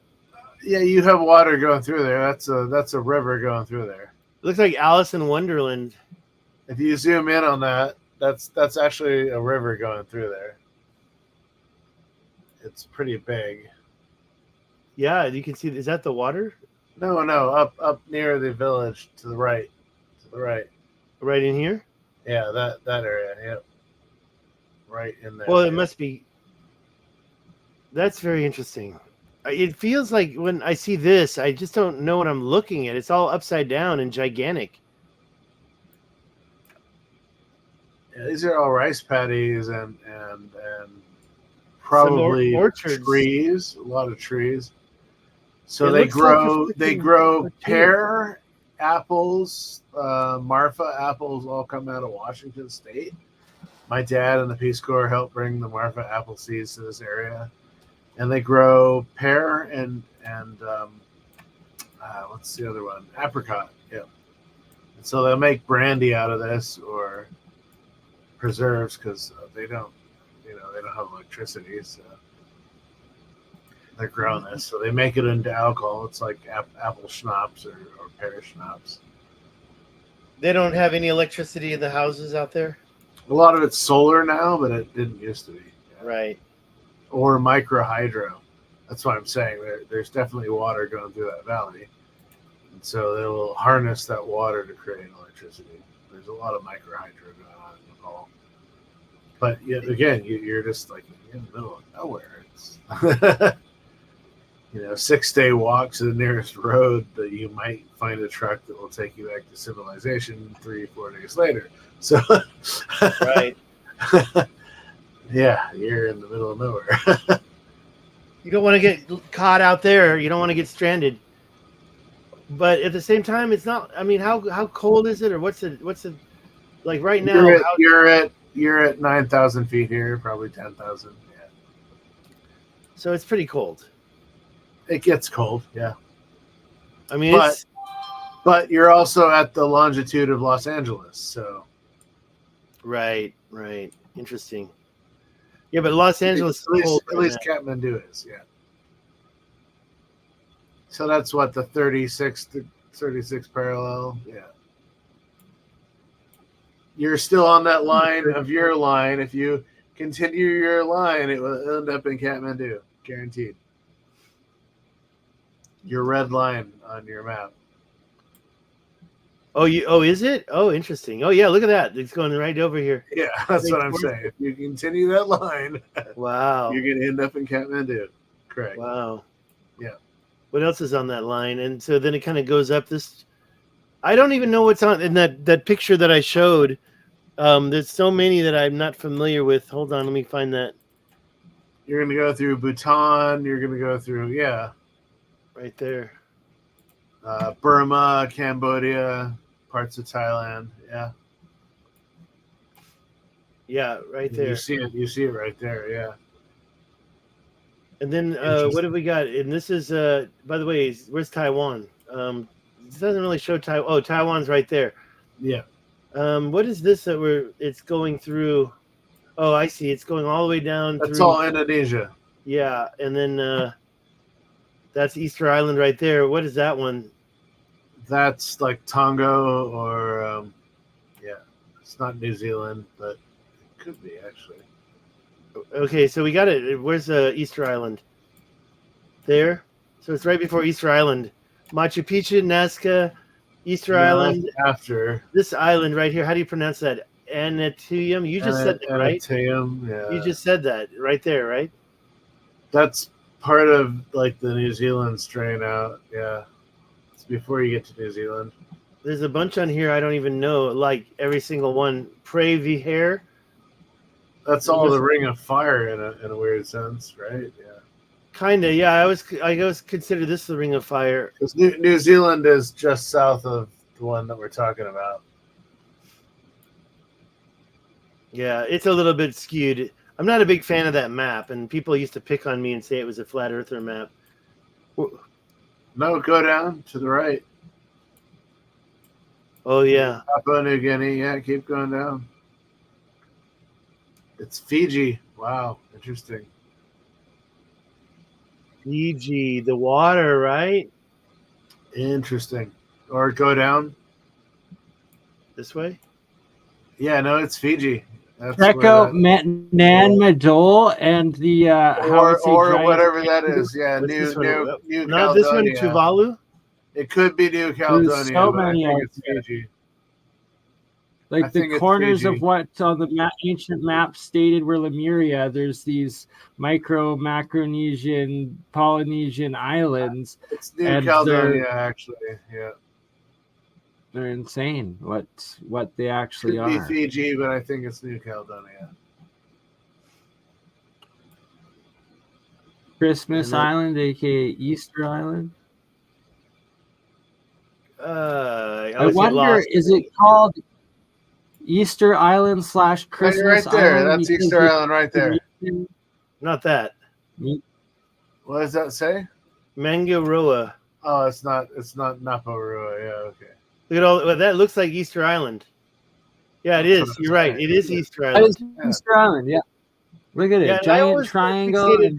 Yeah, you have water going through there. That's a river going through there. It looks like Alice in Wonderland. If you zoom in on that, that's actually a river going through there. It's pretty big. Yeah, you can see. Is that the water? No, up near the village to the right. Right in here? Yeah, that area. Yep. Right in there. Well, it must be. That's very interesting. It feels like when I see this, I just don't know what I'm looking at. It's all upside down and gigantic. Yeah, these are all rice paddies and probably trees. A lot of trees. So they grow pear, apples, Marfa apples all come out of Washington State. My dad and the Peace Corps helped bring the Marfa apple seeds to this area, and they grow pear and what's the other one? Apricot. Yeah. And so they'll make brandy out of this or preserves because they don't have electricity, so they're growing this. So they make it into alcohol. It's like apple schnapps or pear schnapps. They don't have any electricity in the houses out there? A lot of it's solar now, but it didn't used to be. Yeah. Right. Or micro hydro. That's what I'm saying. There's definitely water going through that valley. And so they will harness that water to create electricity. There's a lot of micro hydro going on in Nepal. But yet again, you're just like in the middle of nowhere. It's 6-day walk to the nearest road that you might find a truck that will take you back to civilization 3-4 days later. So, right. Yeah, you're in the middle of nowhere. You don't want to get caught out there. You don't want to get stranded. But at the same time, it's not. I mean, how cold is it, or what's it like right now? You're at 9,000 feet here, probably 10,000. Yeah. So it's pretty cold. It gets cold, yeah. I mean, but you're also at the longitude of Los Angeles, so. Right. Interesting. Yeah, but Los Angeles at least Kathmandu is, yeah. So that's what, the 36 parallel, yeah. You're still on that line of your line. If you continue your line, it will end up in Kathmandu, guaranteed. Your red line on your map. Oh, is it? Oh, interesting. Oh, yeah, look at that. It's going right over here. Yeah, that's what I'm saying. If you continue that line, wow, you're going to end up in Kathmandu. Correct. Wow. Yeah. What else is on that line? And so then it kind of goes up this. I don't even know what's on in that picture that I showed. There's so many that I'm not familiar with. Hold on, let me find that. You're going to go through Bhutan. You're going to go through, yeah. Right there. Burma, Cambodia, parts of Thailand. Yeah. Yeah, right there. You see it right there. Yeah. And then what have we got? And this is, by the way, where's Taiwan? It doesn't really show Taiwan. Oh, Taiwan's right there. Yeah. What is this that it's going through? Oh, I see. It's going all the way down. That's all Indonesia. Yeah. And then that's Easter Island right there. What is that one? That's like Tonga or, yeah. It's not New Zealand, but it could be actually. Okay, so we got it. Where's Easter Island? There. So it's right before Easter Island. Machu Picchu, Nazca, Easter Island. After. This island right here. How do you pronounce that? Anatium? You just said that, right? Anatium, yeah. You just said that right there, right? That's part of like the New Zealand strain out. Yeah. It's before you get to New Zealand. There's a bunch on here I don't even know, like every single one. Prey Vihair. That's all the Ring of Fire in a weird sense, right? Yeah. Kinda, yeah. I always consider this the Ring of Fire. Because New Zealand is just south of the one that we're talking about. Yeah, it's a little bit skewed. I'm not a big fan of that map, and people used to pick on me and say it was a flat earther map. No, go down to the right. Oh, yeah. Papua New Guinea. Yeah, keep going down. It's Fiji. Wow, interesting. Fiji, the water, right? Interesting. Or go down. This way? Yeah, no, it's Fiji. Check out Nan Madol and the or whatever that is. Yeah, New Not this one, Tuvalu. It could be New Caledonia. There's so many I think it's Fiji. Like the corners of what on the ancient map stated were Lemuria, there's these Macronesian, Polynesian islands. It's New Caledonia, actually. Yeah. They're insane. What they actually are. Could be Fiji, but I think it's New Caledonia. Christmas Island, aka Easter Island. I wonder, is it called Easter Island / Christmas right there. Island? That's Easter Island right there. Not that. What does that say? Mangaroa. Oh, it's not Naparua. Yeah, okay. Look at all that looks like Easter Island. Yeah, it is. You're right. It is Easter Island. Easter Island, yeah. Look at it. Giant triangle.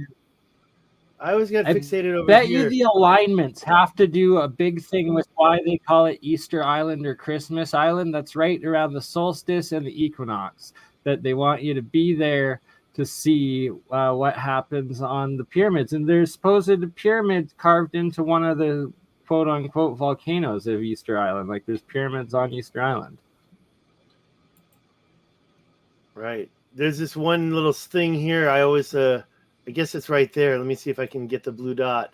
I always got fixated over bet here. You the alignments have to do a big thing with why they call it Easter Island or Christmas Island. That's right around the solstice and the equinox, that they want you to be there to see what happens on the pyramids. And there's supposed a pyramid carved into one of the quote-unquote volcanoes of Easter Island. Like there's pyramids on Easter Island. Right. There's this one little thing here. I always... I guess it's right there. Let me see if I can get the blue dot.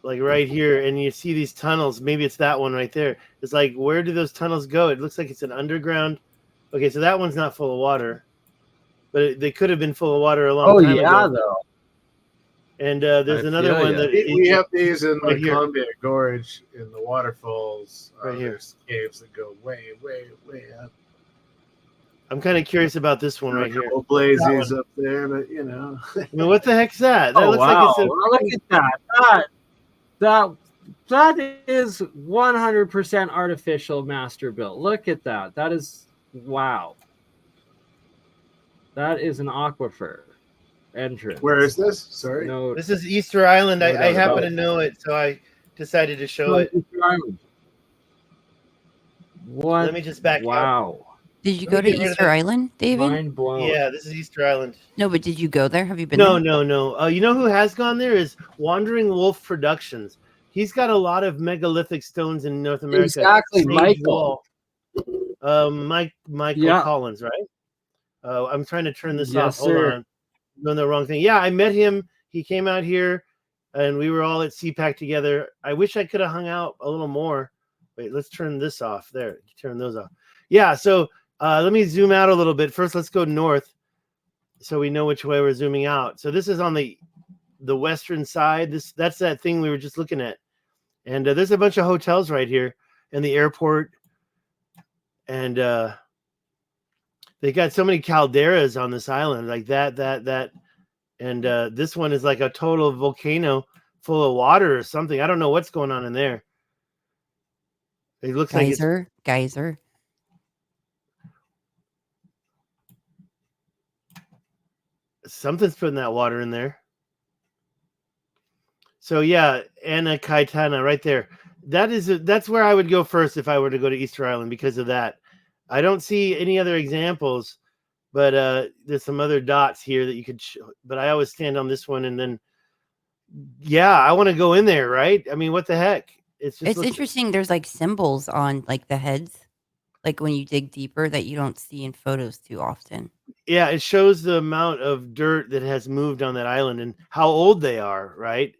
Like right here. And you see these tunnels. Maybe it's that one right there. It's like, where do those tunnels go? It looks like it's an underground. Okay, so that one's not full of water. But they could have been full of water a long time ago. Though. And there's another one that... We have these in the Columbia Gorge in the waterfalls. Right here. There's caves that go way, way, way up. I'm kind of curious about this one right here. Blazies up there, but you know. I mean, what the heck's that? That looks like it's look at that. That is 100% artificial master built. Look at that. That is wow. That is an aquifer entrance. Where is this? Sorry. No, this is Easter Island. I happen to know it, so I decided to show it. Easter Island. What? Let me just back up. Wow. Did you go to Easter Island, David? Mind blown. Yeah, this is Easter Island. No, but did you go there? Have you been there? No. You know who has gone there is Wandering Wolf Productions. He's got a lot of megalithic stones in North America. Exactly, Michael. Michael Collins, right? I'm trying to turn this off. Hold on. I'm doing the wrong thing. Yeah, I met him. He came out here, and we were all at CPAC together. I wish I could have hung out a little more. Wait, let's turn this off. There, turn those off. Yeah, so... let me zoom out a little bit. First, let's go north so we know which way we're zooming out. So this is on the western side. That's that thing we were just looking at. And there's a bunch of hotels right here and the airport. And they got so many calderas on this island, like that. And this one is like a total volcano full of water or something. I don't know what's going on in there. It looks like it's geyser. Something's putting that water in there. So yeah, Anna Kaitana right there. That's where I would go first if I were to go to Easter Island because of that. I don't see any other examples, but there's some other dots here that you could show. But I always stand on this one and then I want to go in there, right? I mean, what the heck? It's interesting. There's like symbols on like the heads, like when you dig deeper that you don't see in photos too often. Yeah, it shows the amount of dirt that has moved on that island and how old they are, right?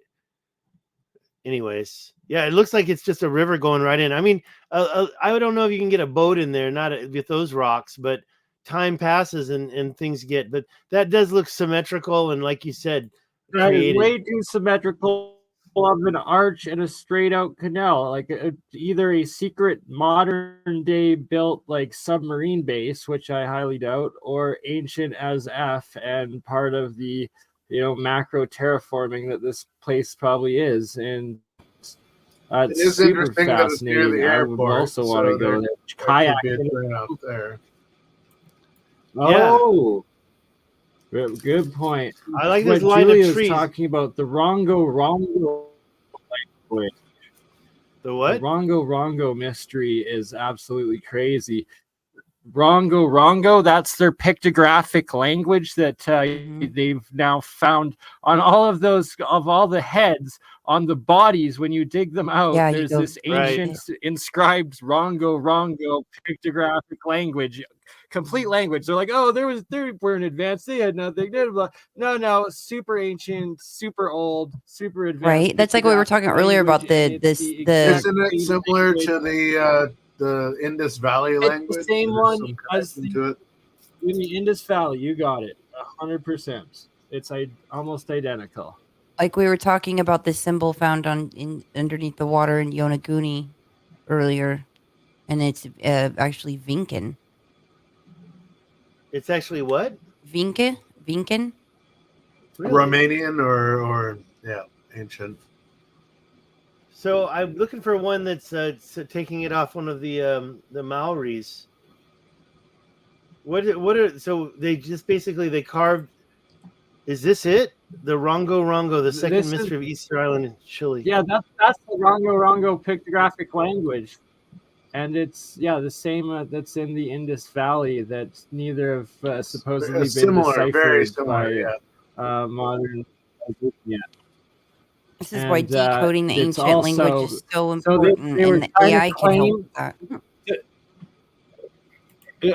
Anyways, yeah, it looks like it's just a river going right in. I mean, I don't know if you can get a boat in there, not with those rocks, but time passes and things get. But that does look symmetrical and, like you said, way too symmetrical of an arch and a straight out canal, like either a secret modern day built like submarine base, which I highly doubt, or ancient as F and part of the macro terraforming that this place probably is. And it is super interesting that it's near the airport. I would also want to go there. Kayak out there. Oh. Yeah. Good point. I like this line of trees. Talking about the Rongo language. The what? The Rongo mystery is absolutely crazy. Rongo, that's their pictographic language that they've now found on all of the heads on the bodies. When you dig them out, there's this ancient inscribed Rongo pictographic language. Complete language. They're like, oh, they weren't advanced. They had nothing. No, super ancient, super old, super advanced. Right. That's like what we were talking earlier about the. Isn't it similar to the Indus Valley language? It's the same one as in the Indus Valley. You got it, 100%. It's almost identical. Like we were talking about this symbol found underneath the water in Yonaguni earlier, and it's actually Vinken. It's actually what? Vinken? Really? Romanian or ancient. So I'm looking for one that's taking it off one of the Maoris. So they just basically they carved. Is this it? The Rongo, the second mystery of Easter Island in Chile. Yeah, that's the Rongo pictographic language. And it's the same that's in the Indus Valley. That's neither have supposedly been deciphered very similar, by modern. Yeah. This is why decoding the ancient language is so important, and the AI can help with that.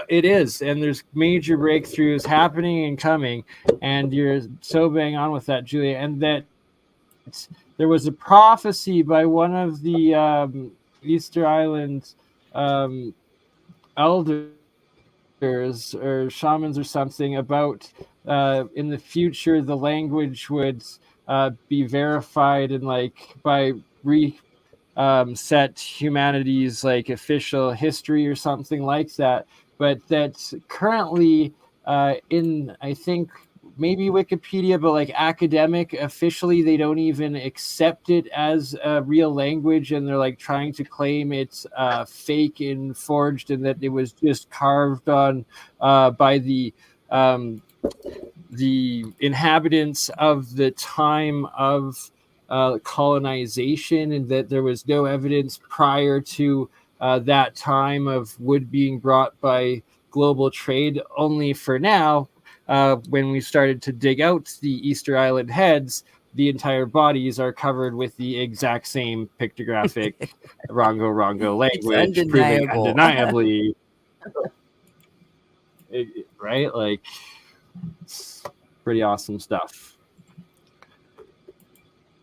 It is, and there's major breakthroughs happening and coming, and you're so bang on with that, Julia. And that there was a prophecy by one of the Easter Island elders or shamans or something about in the future the language would be verified and by set humanity's official history or something like that. But that's currently in, I think, maybe Wikipedia, but academic, officially, they don't even accept it as a real language, and they're trying to claim it's fake and forged, and that it was just carved on by the inhabitants of the time of colonization, and that there was no evidence prior to that time of wood being brought by global trade. Only for now, when we started to dig out the Easter Island heads, the entire bodies are covered with the exact same pictographic Rongo language, proving undeniably, right? It's pretty awesome stuff.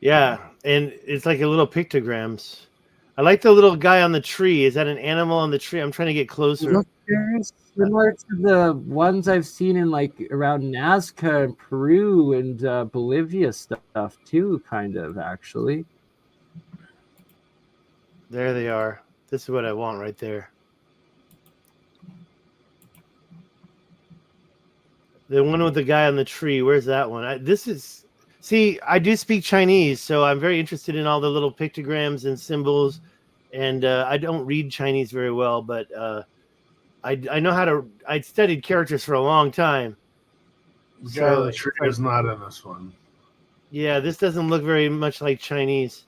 Yeah, and it's like a little pictograms. I like the little guy on the tree. Is that an animal on the tree? I'm trying to get closer. Similar to the ones I've seen in around Nazca and Peru and Bolivia stuff too, kind of, actually. There they are. This is what I want right there. The one with the guy on the tree. Where's that one? I do speak Chinese, so I'm very interested in all the little pictograms and symbols. And I don't read Chinese very well, but I know how to. I studied characters for a long time. So the tree is not in this one. Yeah, this doesn't look very much like Chinese.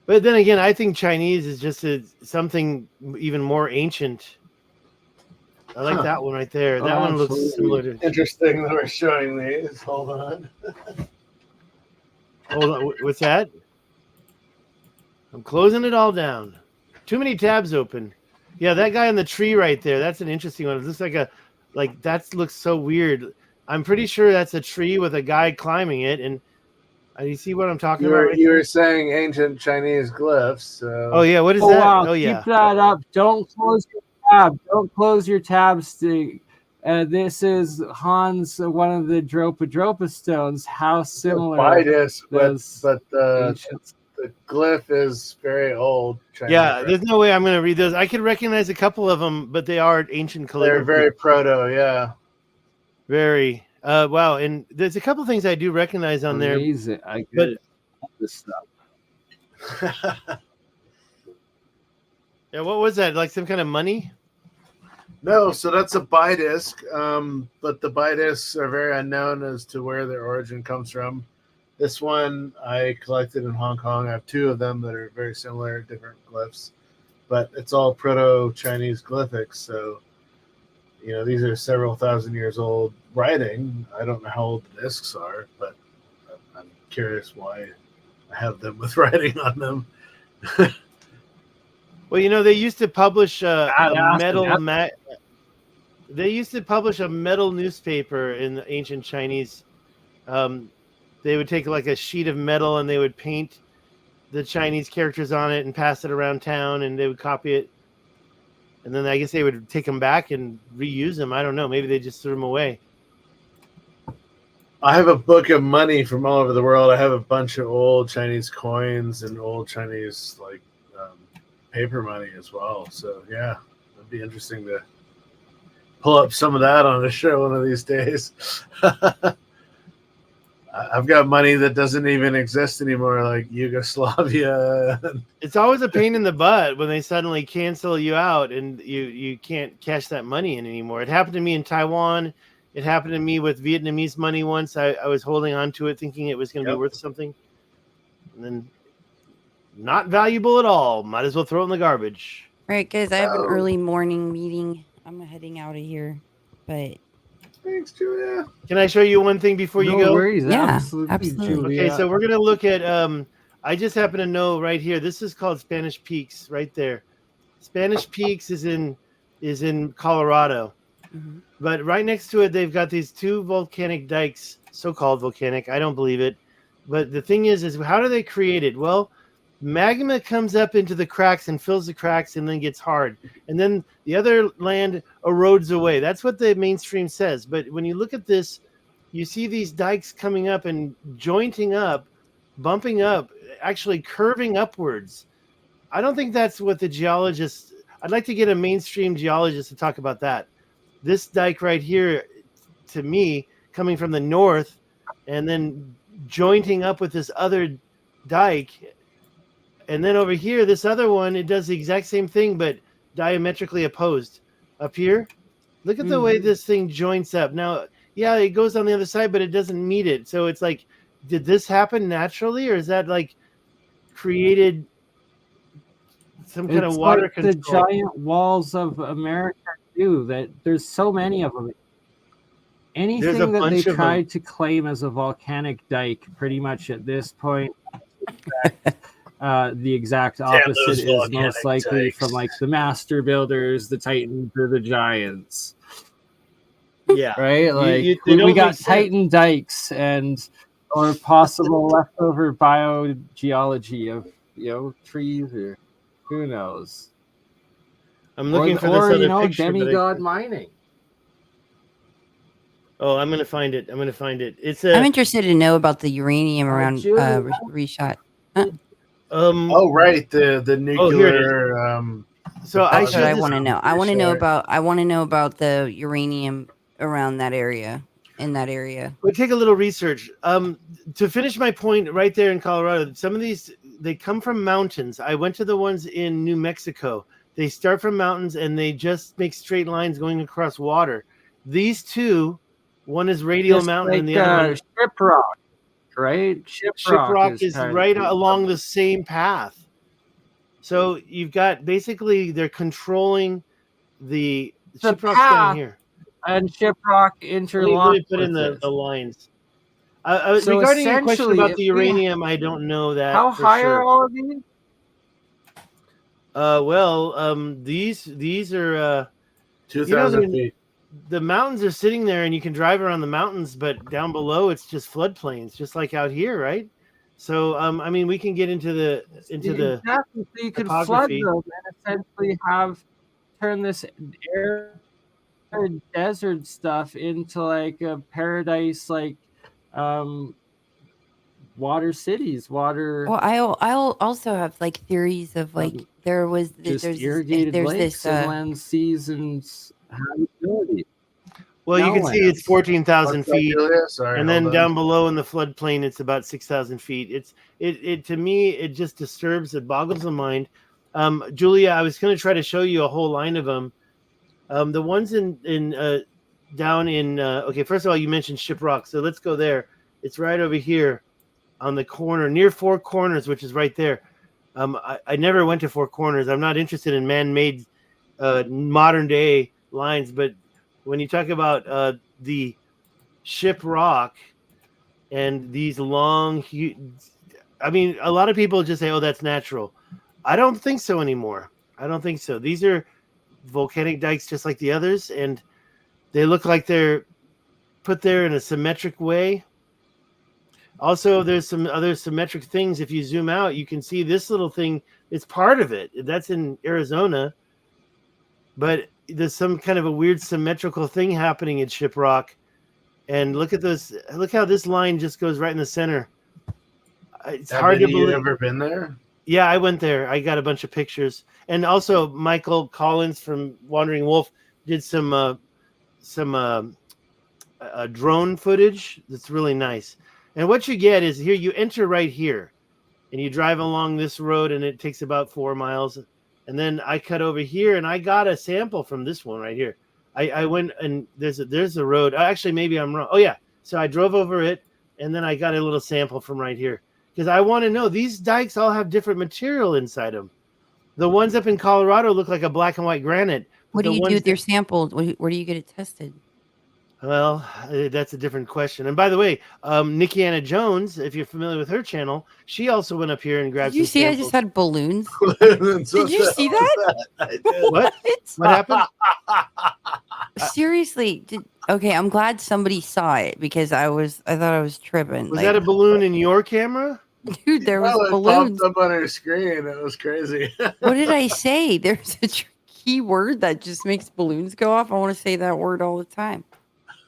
But then again, I think Chinese is just something even more ancient. I like that one right there. That one looks similar to. Interesting that we're showing these. Hold on. Hold on. What's that? I'm closing it all down. Too many tabs open. Yeah, that guy on the tree right there. That's an interesting one. It looks that looks so weird. I'm pretty sure that's a tree with a guy climbing it. And you see what I'm talking about? You were saying ancient Chinese glyphs. So. Oh yeah, what is that? Wow. Oh yeah. Keep that up. Don't close your tab. Don't close your tabs This is Hans, one of the Dropa stones. How similar? Bidis, but the glyph is very old. Yeah, there's no way I'm going to read those. I can recognize a couple of them, but they are ancient calligraphy. They're very proto, yeah. Very. Wow, and there's a couple things I do recognize on there. Amazing. I get this stuff. Yeah, what was that? Like some kind of money? No, so that's a Bidisc, but the Bidiscs are very unknown as to where their origin comes from. This one I collected in Hong Kong. I have two of them that are very similar, different glyphs, but it's all Proto-Chinese glyphics. So, these are several thousand years old writing. I don't know how old the discs are, but I'm curious why I have them with writing on them. Well, they used to publish a metal they used to publish a metal newspaper in the ancient Chinese. They would take like a sheet of metal and they would paint the Chinese characters on it and pass it around town, and they would copy it. And then I guess they would take them back and reuse them. I don't know. Maybe they just threw them away. I have a book of money from all over the world. I have a bunch of old Chinese coins and old Chinese paper money as well. So yeah, it'd be interesting to pull up some of that on a show one of these days. I've got money that doesn't even exist anymore, like Yugoslavia. It's always a pain in the butt when they suddenly cancel you out and you can't cash that money in anymore. It happened to me in Taiwan. It happened to me with Vietnamese money once. I was holding on to it thinking it was going to be worth something. And then not valuable at all. Might as well throw it in the garbage. Right, guys, I have an early morning meeting. I'm heading out of here, but... Thanks, Julia. Can I show you one thing before you go? No worries. Yeah, absolutely. Julia. Okay, so we're going to look at... I just happen to know right here. This is called Spanish Peaks right there. Spanish Peaks is in Colorado. Mm-hmm. But right next to it, they've got these two volcanic dikes, so-called volcanic. I don't believe it. But the thing is how do they create it? Well, magma comes up into the cracks and fills the cracks and then gets hard. And then the other land erodes away. That's what the mainstream says. But when you look at this, you see these dikes coming up and jointing up, bumping up, actually curving upwards. I don't think that's what the geologists... I'd like to get a mainstream geologist to talk about that. This dike right here, to me, coming from the north and then jointing up with this other dike. And then over here, this other one, it does the exact same thing, but diametrically opposed. Up here, look at the way this thing joints up. Now, yeah, it goes on the other side, but it doesn't meet it. So it's like, did this happen naturally, or is that like created some kind of water like control? The giant walls of America do that. There's so many of them. Anything that they tried to claim as a volcanic dike, pretty much at this point, the exact opposite is most likely dikes. From like the master builders, the Titans, or the Giants. Yeah, right. Like we got Titan dikes or possible leftover biogeology of trees, or who knows. I'm looking for this other picture. Demigod mining. Oh, I'm gonna find it. It's I'm interested to know about the uranium around reshot. Oh, right, the nuclear. So I want to know. I want to know about the uranium around that area. In that area, we'll take a little research. To finish my point, right there in Colorado, some of these they come from mountains. I went to the ones in New Mexico. They start from mountains and they just make straight lines going across water. These two, one is Radial Mountain and the other one is Shiprock. Right? Shiprock is right along the same path. So you've got basically they're controlling the Shiprock's down here. And Shiprock interlock. Let me put in the lines. So regarding your question about the uranium, I don't know that. How high are all of these? These are 2,000 feet. The mountains are sitting there, and you can drive around the mountains, but down below it's just floodplains, just like out here, right? So, I mean, we can get into the exactly. So you could flood those and essentially turn this air desert stuff into like a paradise, like water cities, water. Well, I'll also have like theories of like there's irrigated lakes, inland seas, and habitability. Well, you can see it's 14,000 feet, and then down below in the floodplain, it's about 6,000 feet. It to me, it just disturbs, it boggles the mind. Julia, I was going to try to show you a whole line of them. The ones down in okay, first of all, you mentioned Shiprock, so let's go there. It's right over here on the corner near Four Corners, which is right there. I never went to Four Corners. I'm not interested in man-made modern day lines, but when you talk about the Shiprock and these long, I mean, a lot of people just say, "Oh, that's natural." I don't think so anymore. I don't think so. These are volcanic dikes just like the others, and they look like they're put there in a symmetric way. Also, there's some other symmetric things. If you zoom out, you can see this little thing. It's part of it. That's in Arizona, but there's some kind of a weird symmetrical thing happening at Shiprock. And look at this. Look how this line just goes right in the center. It's hard to believe. You ever been there? Yeah, I went there. I got a bunch of pictures. And also Michael Collins from Wandering Wolf did some drone footage that's really nice. And what you get is here, you enter right here and you drive along this road and it takes about 4 miles. And then I cut over here and I got a sample from this one right here. I went and there's a road. Actually, maybe I'm wrong. Oh yeah. So I drove over it and then I got a little sample from right here because I want to know these dikes all have different material inside them. The ones up in Colorado look like a black and white granite. What do you do with your samples? Where do you get it tested? Well, that's a different question. And by the way, Nikki Anna Jones, if you're familiar with her channel, she also went up here and grabbed. Did you see? samples. I just had balloons. Did you see that? What happened? Seriously? Okay, I'm glad somebody saw it because I thought I was tripping. Was that a balloon in your camera? Dude, there was balloons. It popped up on her screen. It was crazy. What did I say? There's a key word that just makes balloons go off. I want to say that word all the time.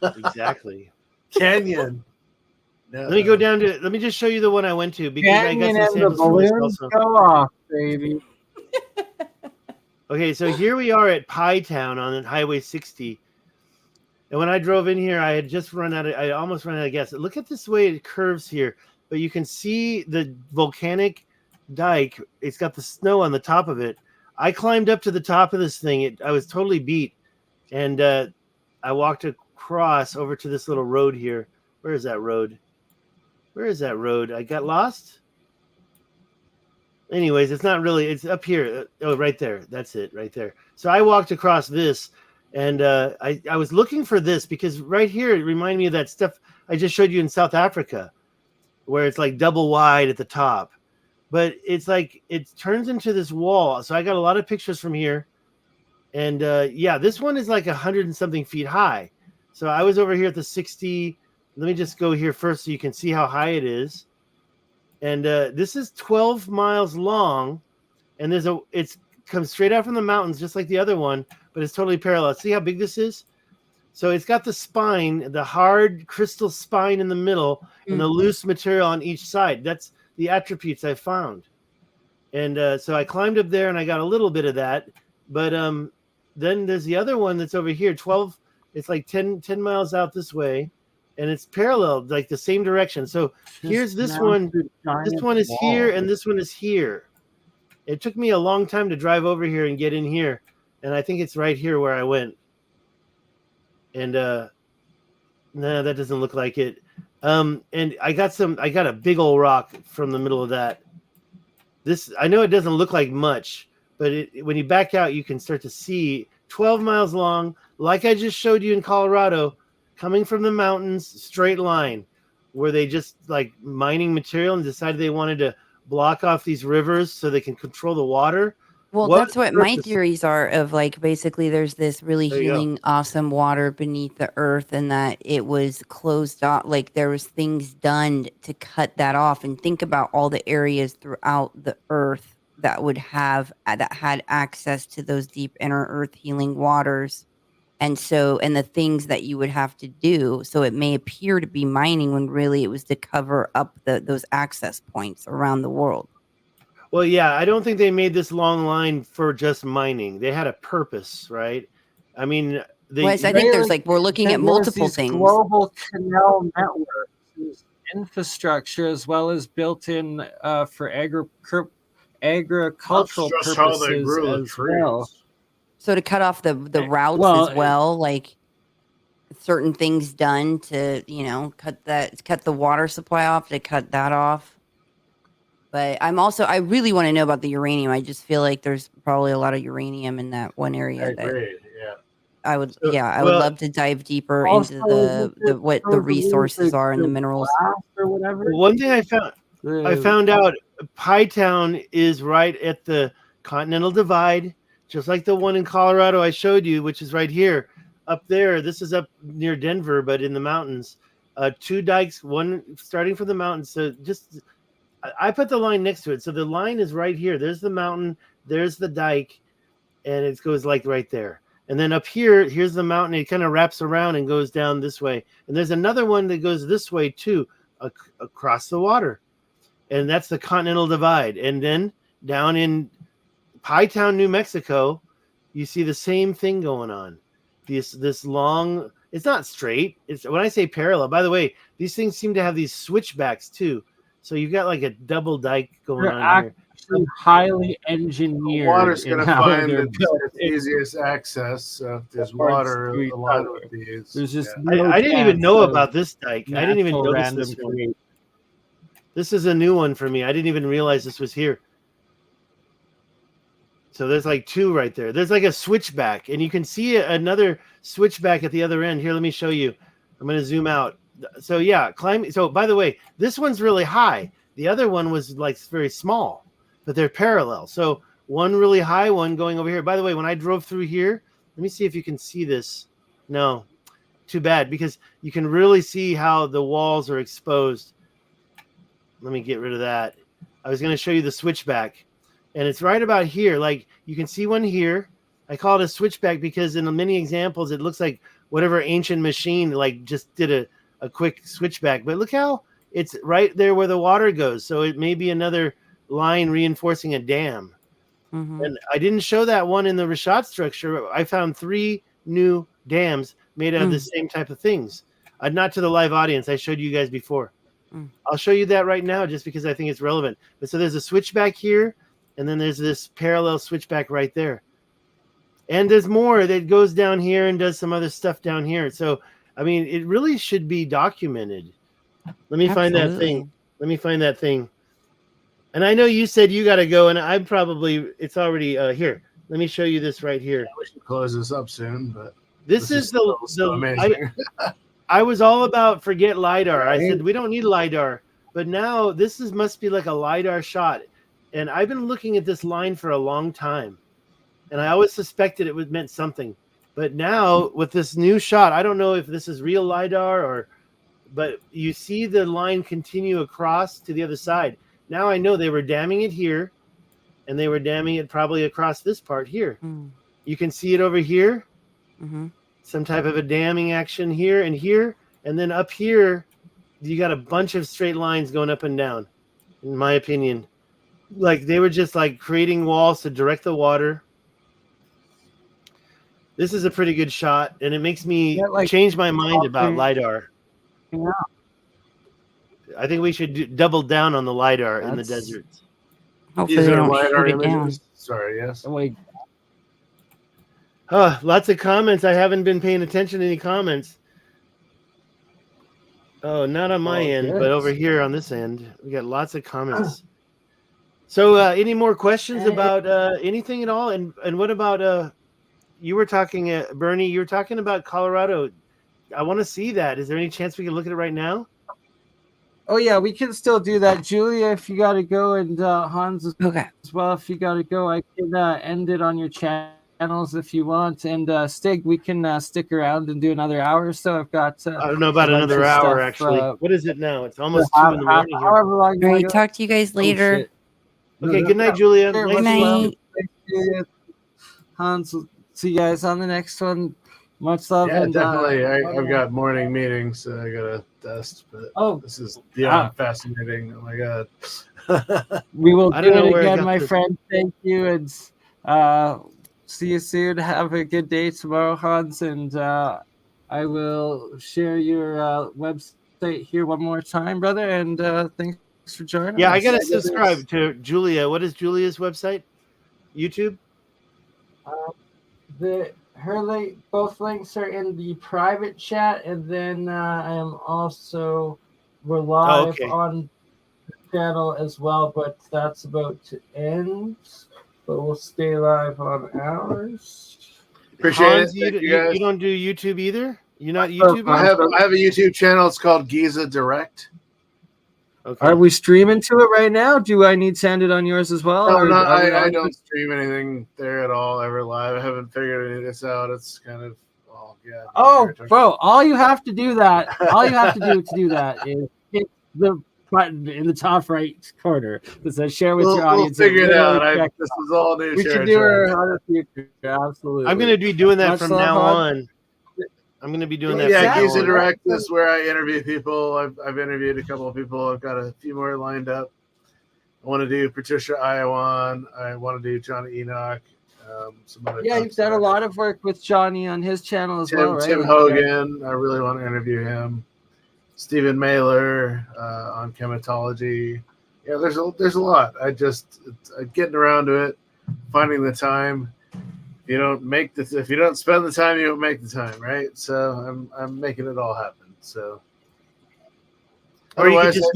Exactly. Canyon. No. Let me go down to. Let me just show you the one I went to because Canyon I got some and the balloons go off, baby. Okay, so here we are at Pie Town on Highway 60, and when I drove in here, I had just I almost run out of gas. Look at this way it curves here, but you can see the volcanic dike. It's got the snow on the top of it. I climbed up to the top of this thing. I was totally beat, and I walked across over to this little road here. Where is that road? Where is that road? I got lost. Anyways, it's not really. It's up here. Oh, right there. That's it, right there. So I walked across this, and I was looking for this because right here it reminded me of that stuff I just showed you in South Africa, where it's like double wide at the top, but it's like it turns into this wall. So I got a lot of pictures from here, and yeah, this one is like 100 and something feet high. So I was over here at the 60. Let me just go here first so you can see how high it is. And this is 12 miles long, and it's comes straight out from the mountains just like the other one, but it's totally parallel. See how big this is? So it's got the spine, the hard crystal spine in the middle, and the loose material on each side. That's the attributes I found. And so I climbed up there, and I got a little bit of that. But then there's the other one that's over here, 12. It's like 10 miles out this way, and it's parallel, like the same direction. So here's this one. This one is here, and this one is here. It took me a long time to drive over here and get in here, and I think it's right here where I went. And no, that doesn't look like it. And I got a big old rock from the middle of that. This, I know it doesn't look like much, but when you back out, you can start to see 12 miles long, like I just showed you in Colorado, coming from the mountains, straight line, where they just like mining material and decided they wanted to block off these rivers so they can control the water. Well, that's what my theories are of, like, basically there's this really healing, awesome water beneath the earth, and that it was closed off. Like there was things done to cut that off. And think about all the areas throughout the earth that had access to those deep inner earth healing waters And the things that you would have to do. So it may appear to be mining when really it was to cover up those access points around the world. Well, yeah, I don't think they made this long line for just mining. They had a purpose, right? I mean, I think there's we're looking at multiple things. Global canal networks, infrastructure, as well as built-in for agricultural purposes as well. So to cut off the routes as well, like certain things done to, cut the water supply off, to cut that off. But I really want to know about the uranium. I just feel like there's probably a lot of uranium in that one area. I agree. Yeah. I would love to dive deeper into what the resources are and the minerals or whatever. One thing I found out, Pie Town is right at the Continental Divide, just like the one in Colorado I showed you, which is right here. Up there, this is up near Denver, but in the mountains. 2 dikes, one starting from the mountains. So I put the line next to it. So the line is right here. There's the mountain, there's the dike, and it goes like right there. And then up here, here's the mountain. It kind of wraps around and goes down this way. And there's another one that goes this way too, across the water. And that's the Continental Divide. And then down in Pie Town, New Mexico, you see the same thing going on. This long, it's not straight. It's when I say parallel, by the way, these things seem to have these switchbacks too. So you've got like a double dike going on here. Highly engineered. Water's going to find the easiest access. So if there's water along with these. There's just I didn't even know about this dike. I didn't even notice this one. This is a new one for me. I didn't even realize this was here. So there's like 2 right there. There's like a switchback, and you can see another switchback at the other end. Here, let me show you. I'm going to zoom out. So yeah, climbing. So by the way, this one's really high. The other one was like very small, but they're parallel. So one really high, one going over here. By the way, when I drove through here, let me see if you can see this. No, too bad, because you can really see how the walls are exposed. Let me get rid of that. I was going to show you the switchback, and it's right about here. Like you can see one here. I call it a switchback because in many examples, it looks like whatever ancient machine like just did a quick switchback. But look how it's right there where the water goes. So it may be another line reinforcing a dam. Mm-hmm. And I didn't show that one in the Rashad structure. I found 3 new dams made out of the same type of things. Not to the live audience. I showed you guys before. I'll show you that right now just because I think it's relevant. But so there's a switchback here, and then there's this parallel switchback right there. And there's more that goes down here and does some other stuff down here. So, I mean, it really should be documented. Let me find that thing. And I know you said you got to go, and it's already here. Let me show you this right here. Yeah, we should close this up soon, but this is the amazing. I was all about forget LiDAR. I said, we don't need LiDAR. But now must be like a LiDAR shot. And I've been looking at this line for a long time. And I always suspected it meant something. But now with this new shot, I don't know if this is real LiDAR but you see the line continue across to the other side. Now I know they were damming it here, and they were damming it probably across this part here. You can see it over here. Mm-hmm. Some type of a damming action here, and then up here, you got a bunch of straight lines going up and down, in my opinion. Like they were just like creating walls to direct the water. This is a pretty good shot, and it makes me change my mind about LiDAR. Yeah. I think we should double down on the LiDAR in the deserts. Hopefully they don't shoot it down. Sorry, yes. Lots of comments. I haven't been paying attention to any comments. Oh, not on my end, but over here on this end, we got lots of comments. So, any more questions about anything at all? And what about you were talking, Bernie? You were talking about Colorado. I want to see that. Is there any chance we can look at it right now? Oh yeah, we can still do that, Julia. If you got to go, and Hans as well. If you got to go, I can end it on your channels if you want. And Stig, we can stick around and do another hour or so. I've got. I don't know about another hour stuff, actually. What is it now? It's almost 2 in the morning. However long. All right, talk to you guys later. Okay, good night, Julia. Good night. Hans, see you guys on the next one. Much love. Yeah, and definitely. I've got morning meetings, so I gotta dust. But this is beyond fascinating. Oh my god. We will do it again, my friend. Thank you, and see you soon. Have a good day tomorrow, Hans, and I will share your website here one more time, brother. And thanks for joining us. Yeah, I gotta subscribe to Julia. What is Julia's website? YouTube? Both links are in the private chat, and then I am also we're live on the channel as well, but that's about to end. But we'll stay live on ours. Appreciate Hans, it. you don't do YouTube either? You're not YouTube? I have a YouTube channel. It's called Giza Direct. Okay. Are we streaming to it right now? Do I need to end it on yours as well? No, I don't stream anything there at all ever live. I haven't figured any of this out. It's kind of bro! All you have to do is hit the button in the top right corner that says "Share with your audience." We'll figure it out. This is all new. We can do it on the future. Absolutely. I'm going to be doing that from now on. I'm going to be doing that. Yeah, Giza Direct is where I interview people. I've interviewed a couple of people. I've got a few more lined up. I want to do Patricia Iowan. I want to do Johnny Enoch. You've done a lot of work with Johnny on his channel as well, right? Tim Hogan. I really want to interview him. Stephen Mailer on chematology. Yeah, there's a lot. It's getting around to it, finding the time. If you don't spend the time, you don't make the time, right? So I'm making it all happen. So, or you could just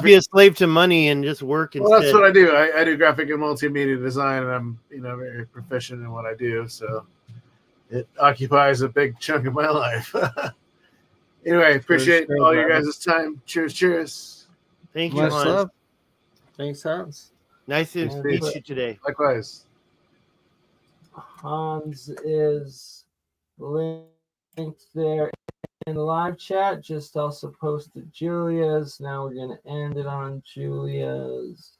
be a slave to money and just work instead. Well, that's what I do. I do graphic and multimedia design, and I'm very proficient in what I do. So it occupies a big chunk of my life. Anyway, appreciate all you guys' time. Cheers. Thank you, Hans. Love. Thanks, Hans. Nice to meet you today. Likewise. Hans is linked there in the live chat. Just also posted Julia's. Now we're going to end it on Julia's.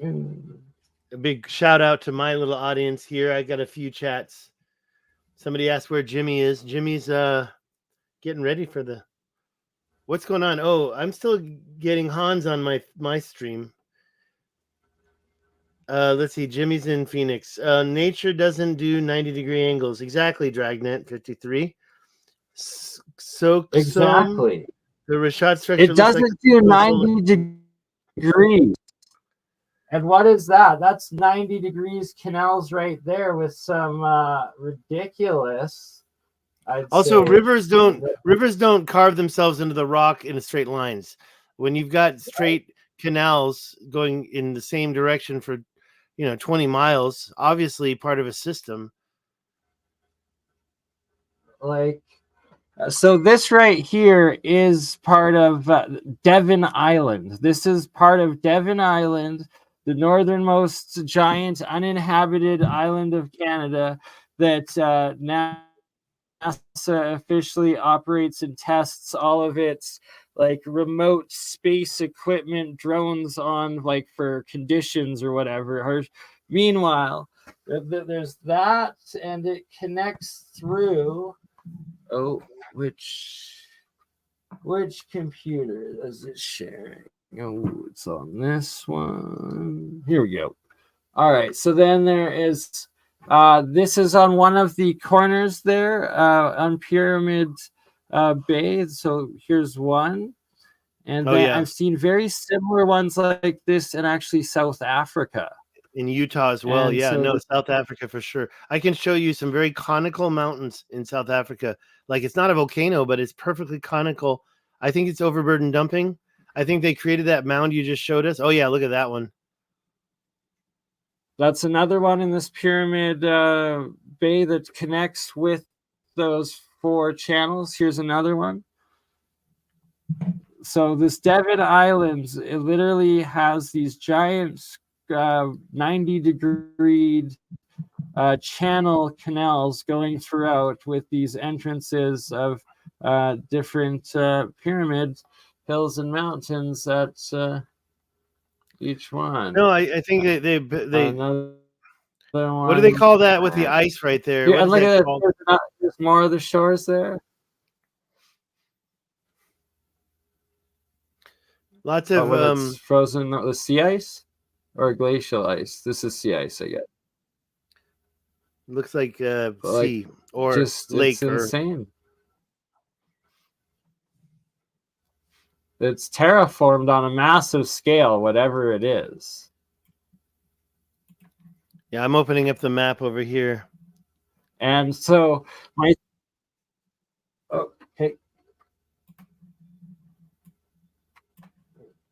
A big shout out to my little audience here. I got a few chats. Somebody asked where Jimmy is. Jimmy's getting ready for what's going on? Oh, I'm still getting Hans on my stream. Let's see. Jimmy's in Phoenix. Nature doesn't do 90-degree angles. Exactly, Dragnet 53. So exactly. The Rashad structure. It doesn't do 90 degrees. And what is that? That's 90 degrees canals right there with some ridiculous. Also, rivers don't carve themselves into the rock in straight lines. When you've got straight canals going in the same direction for 20 miles, obviously part of a system. So this right here is part of Devon Island. This is part of Devon Island, the northernmost giant uninhabited island of Canada that NASA officially operates and tests all of its remote space equipment drones on for conditions or whatever. Meanwhile, there's that, and it connects through. Oh, which computer is it sharing? Oh, it's on this one. Here we go. All right. So then there is. This is on one of the corners there on Pyramid Bay. So here's one. And then I've seen very similar ones like this in actually South Africa. In Utah as well. South Africa for sure. I can show you some very conical mountains in South Africa. It's not a volcano, but it's perfectly conical. I think it's overburden dumping. I think they created that mound you just showed us. Oh, yeah, look at that one. That's another one in this Pyramid Bay that connects with those 4 channels. Here's another one. So this Devon Islands, it literally has these giant 90-degree channel canals going throughout with these entrances of different pyramid hills and mountains at each one. No, I think they What do they call that with the ice right there? Yeah, and look at it. There's more of the shores there. Lots of frozen, the sea ice or glacial ice. This is sea ice, I guess. Looks like sea or just lake. It's insane. It's terraformed on a massive scale, whatever it is. Yeah, I'm opening up the map over here. And so okay.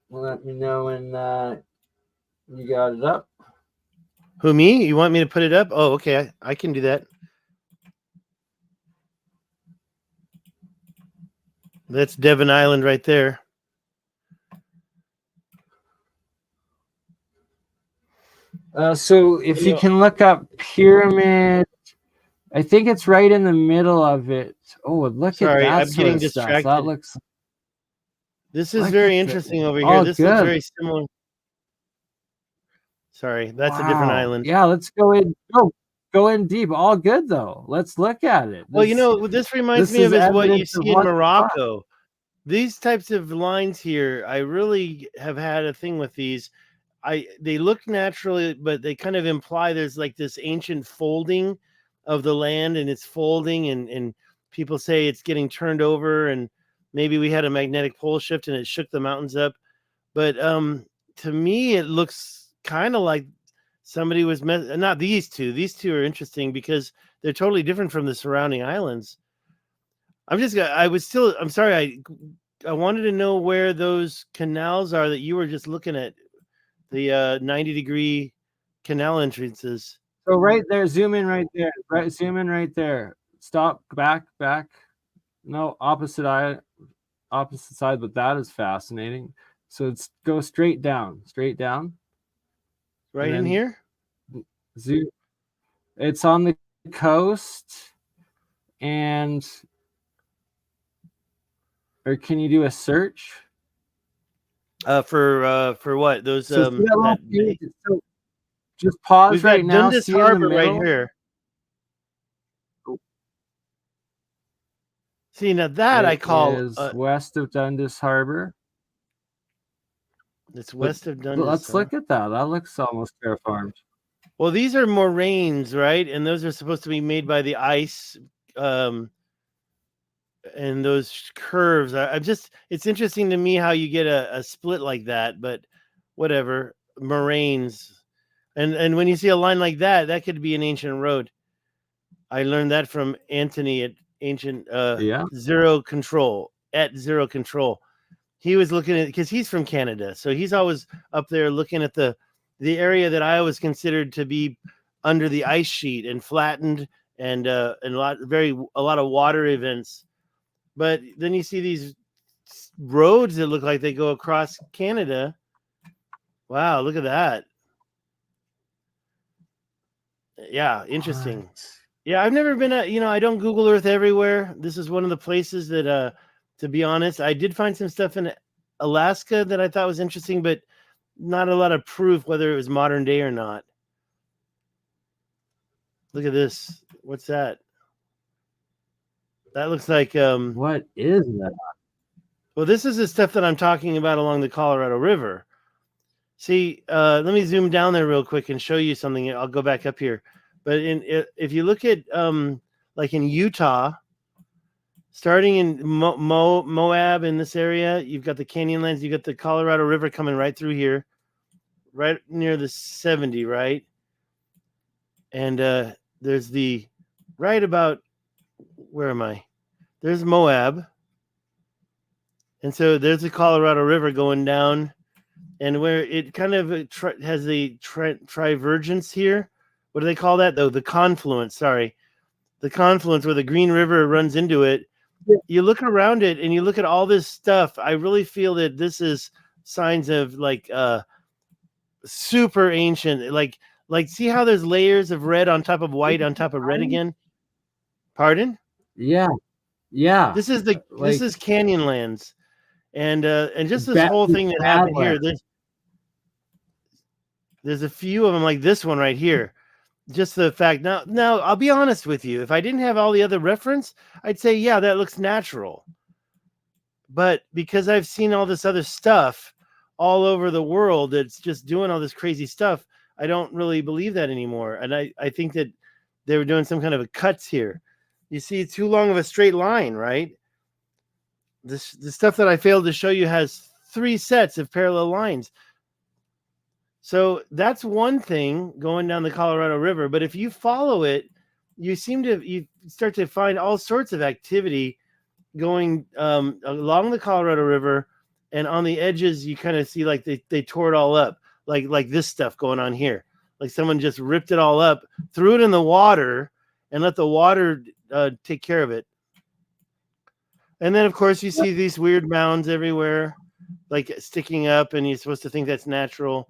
Let me know when you got it up. Who, me? You want me to put it up? Oh, okay. I can do that. That's Devon Island right there. So if you can look up pyramid, I think it's right in the middle of it. Oh, look at that. I'm getting distracted. That looks. This is very interesting over here. This looks very similar. Sorry, that's a different island. Yeah, let's go in. Go in deep. All good though. Let's look at it. Well, this reminds me of what you see in Morocco. These types of lines here, I really have had a thing with these. They look naturally, but they kind of imply there's like this ancient folding of the land, and it's folding, and people say it's getting turned over, and maybe we had a magnetic pole shift and it shook the mountains up. But to me, it looks kind of like somebody was not these two. These two are interesting because they're totally different from the surrounding islands. I'm sorry. I wanted to know where those canals are that you were just looking at, the 90-degree canal entrances. So right there, zoom in right there. Right, zoom in right there. Stop, back. No, opposite side, but that is fascinating. So it's go straight down. Right in here? Zoom. It's on the coast, or can you do a search? For what? Those so just pause right now. Dundas Harbor right here. See, now that I call is west of Dundas Harbor. It's west of Dundas. Let's look at that. That looks almost terraformed. Well, these are moraines, right? And those are supposed to be made by the ice. And those curves, it's interesting to me how you get a split like that, but whatever. Moraines, and when you see a line like that, that could be an ancient road. I learned that from Anthony at Ancient Zero Control. He was looking at, because he's from Canada, so he's always up there looking at the area that I always considered to be under the ice sheet and flattened, and a lot of water events. But then you see these roads that look like they go across Canada. Wow, look at that. Yeah, interesting. What? Yeah, I've never been I don't Google Earth everywhere. This is one of the places that, to be honest, I did find some stuff in Alaska that I thought was interesting, but not a lot of proof whether it was modern day or not. Look at this. What's that? That looks like what is that? Well, this is the stuff that I'm talking about along the Colorado River. See, let me zoom down there real quick and show you something. I'll go back up here. But if you look at like in Utah, starting in Moab in this area, you've got the Canyonlands, you've got the Colorado River coming right through here, right near the 70, right? And there's the right about, where am I? There's Moab. And so there's the Colorado River going down, and where it kind of has the trivergence here. What do they call that, though? The confluence, sorry. The confluence where the Green River runs into it. You look around it and you look at all this stuff. I really feel that this is signs of like super ancient. Like see how there's layers of red on top of white on top of red again? Pardon? Yeah. This is Canyonlands. And just this whole thing that happened here. There's a few of them like this one right here. just the fact. Now, I'll be honest with you. If I didn't have all the other reference, I'd say, yeah, that looks natural. But because I've seen all this other stuff all over the world that's just doing all this crazy stuff, I don't really believe that anymore. And I think that they were doing some kind of a cuts here. You see too long of a straight line, right? The stuff that I failed to show you has 3 sets of parallel lines. So that's one thing going down the Colorado River. But if you follow it, you start to find all sorts of activity going along the Colorado River, and on the edges you kind of see like they tore it all up, like this stuff going on here. Like someone just ripped it all up, threw it in the water, and let the water take care of it. And then, of course, you see these weird mounds everywhere, like sticking up, and you're supposed to think that's natural.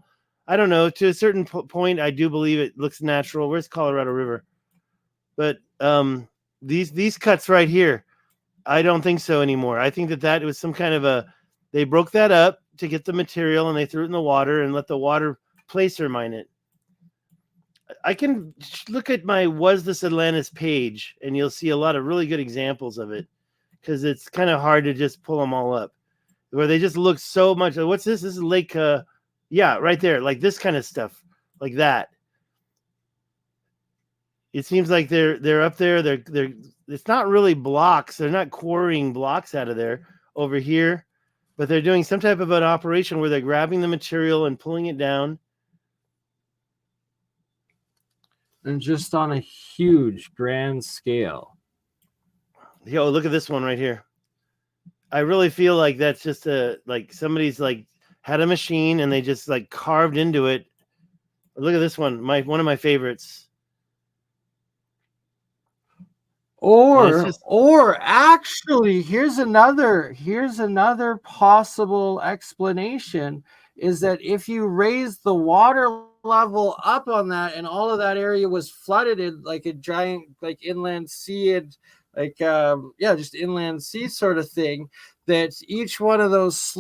I don't know. To a certain point, I do believe it looks natural. Where's Colorado River? But these cuts right here, I don't think so anymore. I think that was some kind of they broke that up to get the material, and they threw it in the water and let the water placer mine it. I can look at my Was This Atlantis page, and you'll see a lot of really good examples of it, because it's kind of hard to just pull them all up, where they just look so much. What's this? This is Lake, yeah, right there, like this kind of stuff, like that. It seems like they're up there. They're it's not really blocks. They're not quarrying blocks out of there over here, but they're doing some type of an operation where they're grabbing the material and pulling it down. And just on a huge grand scale. Yo, look at this one right here. I really feel like that's just like somebody's like had a machine and they just like carved into it. Look at this one, one of my favorites. Or actually, here's another possible explanation, is that if you raise the water level up on that and all of that area was flooded in like a giant like inland sea and like just inland sea sort of thing, that each one of those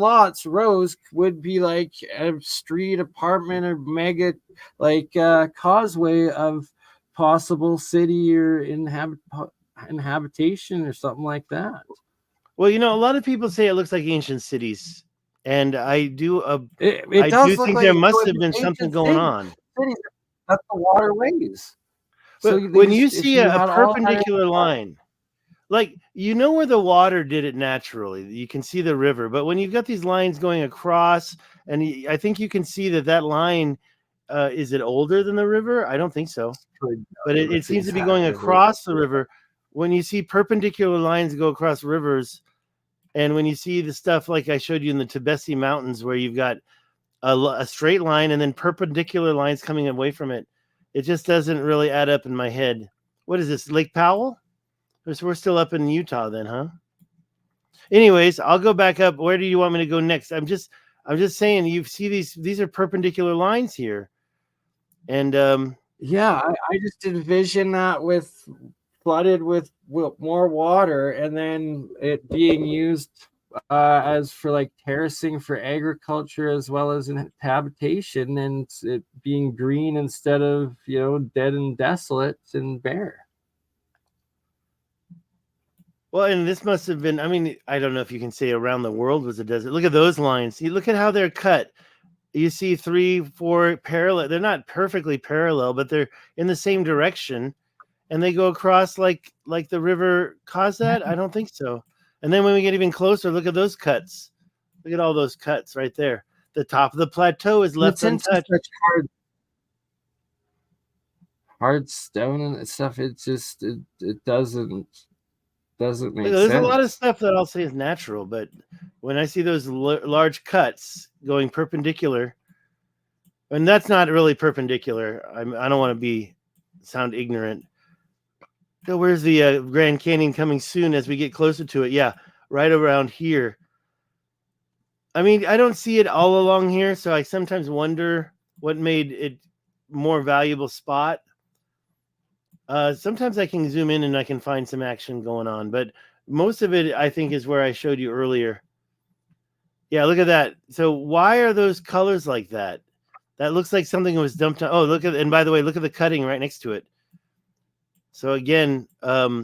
rows would be like a street, apartment, or mega like causeway of possible city or inhabitation or something like that. Well, a lot of people say it looks like ancient cities, and I do. I do think there must have been something going on. That's the waterways. But so when you see a perpendicular line, like where the water did it naturally, you can see the river. But when you've got these lines going across, and I think you can see that line. Is it older than the river? I don't think so. But it seems to be going across the river. When you see perpendicular lines go across rivers, and when you see the stuff like I showed you in the Tibesti Mountains, where you've got a straight line and then perpendicular lines coming away from it, it just doesn't really add up in my head. What is this, Lake Powell? We're still up in Utah then, huh? Anyways, I'll go back up. Where do you want me to go next? I'm just saying, you see these are perpendicular lines here. And I just envision that with flooded with more water, and then it being used as for like terracing for agriculture as well as in habitation, and it being green instead of dead and desolate and bare. Well, and this must have been, I don't know if you can say around the world was a desert. Look at those lines. You look at how they're cut. You see 3, 4 parallel. They're not perfectly parallel, but they're in the same direction. And they go across like the river caused that? I don't think so. And then when we get even closer, look at those cuts. Look at all those cuts right there. The top of the plateau is left untouched. Hard stone and stuff. It just it doesn't make sense. There's a lot of stuff that I'll say is natural, but when I see those large cuts going perpendicular, and that's not really perpendicular. I don't want to sound ignorant. So where's the Grand Canyon coming soon as we get closer to it? Yeah, right around here. I don't see it all along here, so I sometimes wonder what made it more valuable spot. Sometimes I can zoom in and I can find some action going on, but most of it, I think, is where I showed you earlier. Yeah, look at that. So why are those colors like that? That looks like something that was dumped on. Oh, look at, and by the way, look at the cutting right next to it. So again, they're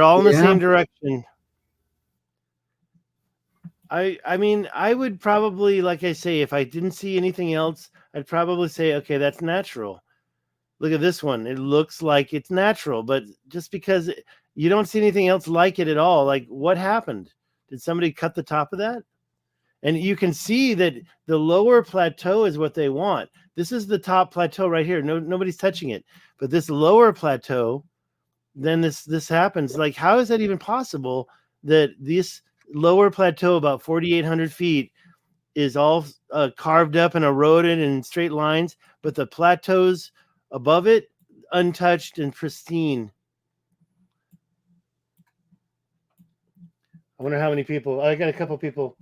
all in the same direction. I mean, I would probably, like I say, if I didn't see anything else, I'd probably say, okay, that's natural. Look at this one. It looks like it's natural, but just because you don't see anything else like it at all, like what happened? Did somebody cut the top of that? And you can see that the lower plateau is what they want. This is the top plateau right here. Nobody's touching it. But this lower plateau, then this happens. Like, how is that even possible that this lower plateau, about 4,800 feet, is all carved up and eroded in straight lines, but the plateaus above it, untouched and pristine? I wonder how many people. I got a couple people.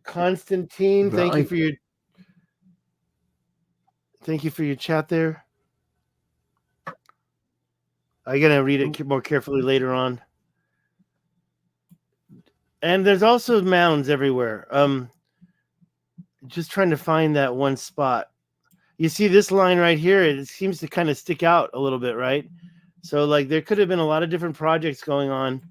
Constantine, thank you for your chat there. I'm gonna read it more carefully later on. And there's also mounds everywhere. Just trying to find that one spot. You see this line right here, it seems to kind of stick out a little bit, right? So like there could have been a lot of different projects going on.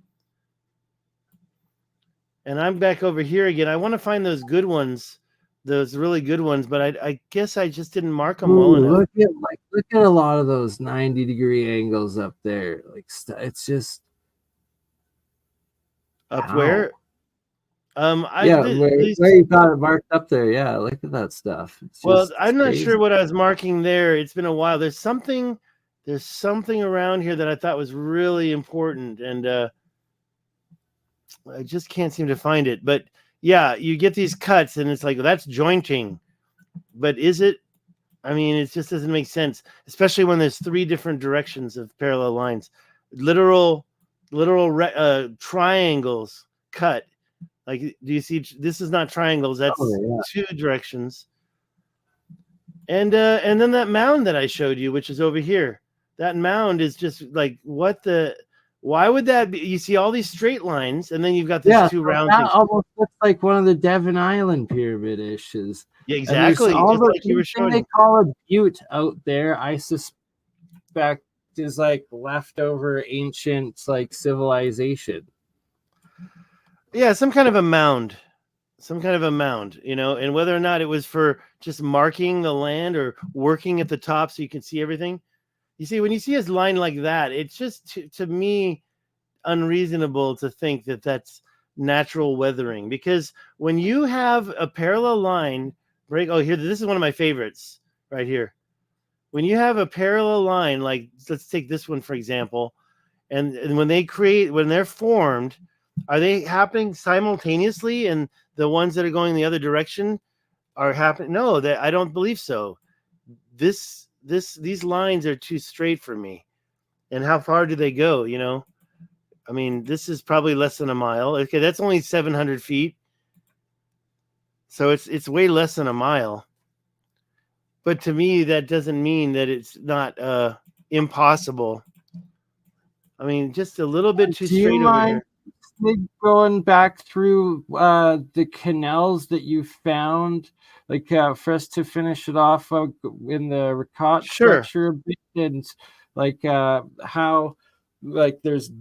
And I'm back over here again. I want to find those good ones, those really good ones, but I guess I just didn't mark them well enough. Look at a lot of those 90-degree angles up there. Like it's just up where? Where you got it marked up there. Yeah, look at that stuff. I'm not sure what I was marking there. It's been a while. There's something around here that I thought was really important, and I just can't seem to find it. But yeah, you get these cuts and it's like, well, that's jointing. But is it? I mean, it just doesn't make sense, especially when there's three different directions of parallel lines. Literal triangles cut. Like, do you see? This is not triangles. That's two directions. And then that mound that I showed you, which is over here. That mound is just like, what the... Why would that be? You see all these straight lines, and then you've got these two round things. Almost looks like one of the Devon Island pyramid issues. Yeah, exactly. All the like you were showing. They call a butte out there, I suspect, is like leftover ancient like civilization. Yeah, some kind of a mound, you know, and whether or not it was for just marking the land or working at the top so you can see everything. You see, when you see a line like that, it's just, to me, unreasonable to think that that's natural weathering. Because when you have a parallel line break... Oh, here, this is one of my favorites right here. When you have a parallel line, like, let's take this one, for example, and when they're formed, are they happening simultaneously? And the ones that are going the other direction are happening? No, I don't believe so. These lines are too straight for me. And how far do they go? You know, I mean, this is probably less than a mile. Okay, that's only 700 feet. So it's way less than a mile. But to me, that doesn't mean that it's not impossible. I mean, just a little bit too straight over here. Going back through the canals that you found, like for us to finish it off in the Ricotte structure a bit, and like how like there's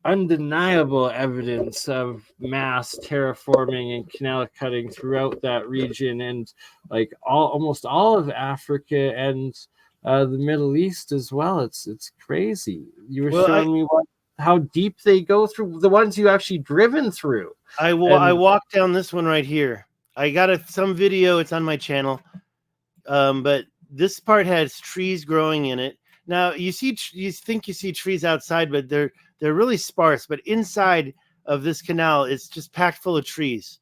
undeniable evidence of mass terraforming and canal cutting throughout that region, and like almost all of Africa and the Middle East as well. It's crazy. You were showing me how deep they go through, the ones you actually driven through. I walked down this one right here. I got some video. It's on my channel. But this part has trees growing in it. Now you think you see trees outside, but they're really sparse. But inside of this canal, it's just packed full of trees.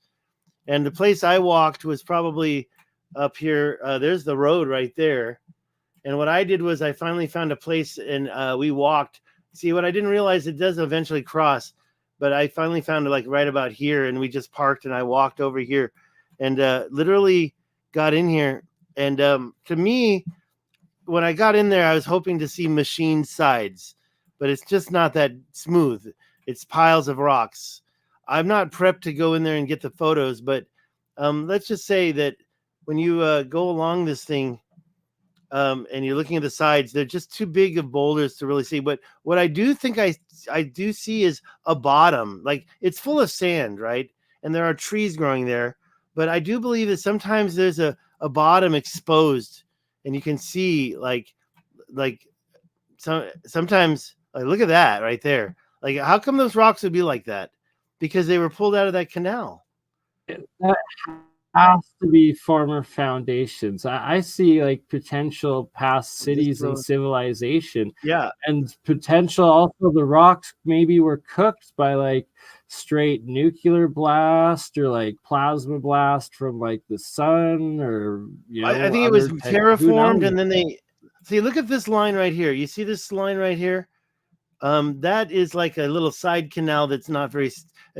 And the place I walked was probably up here. There's the road right there. And what I did was I finally found a place, and we walked. See, what I didn't realize, it does eventually cross, but I finally found it like right about here, and we just parked, and I walked over here and literally got in here. And to me, when I got in there, I was hoping to see machined sides, but it's just not that smooth. It's piles of rocks. I'm not prepped to go in there and get the photos, but let's just say that when you go along this thing, and you're looking at the sides, they're just too big of boulders to really see. But what I do think I do see is a bottom. Like, it's full of sand, right? And there are trees growing there. But I do believe that sometimes there's a bottom exposed, and you can see like sometimes, like, look at that right there. Like, how come those rocks would be like that? Because they were pulled out of that canal. That has to be former foundations. I see like potential past cities and civilization. Yeah. And potential also the rocks maybe were cooked by like straight nuclear blast or like plasma blast from like the sun, or I think it was terraformed, and then they see, look at this line right here. You see this line right here? That is like a little side canal that's not very.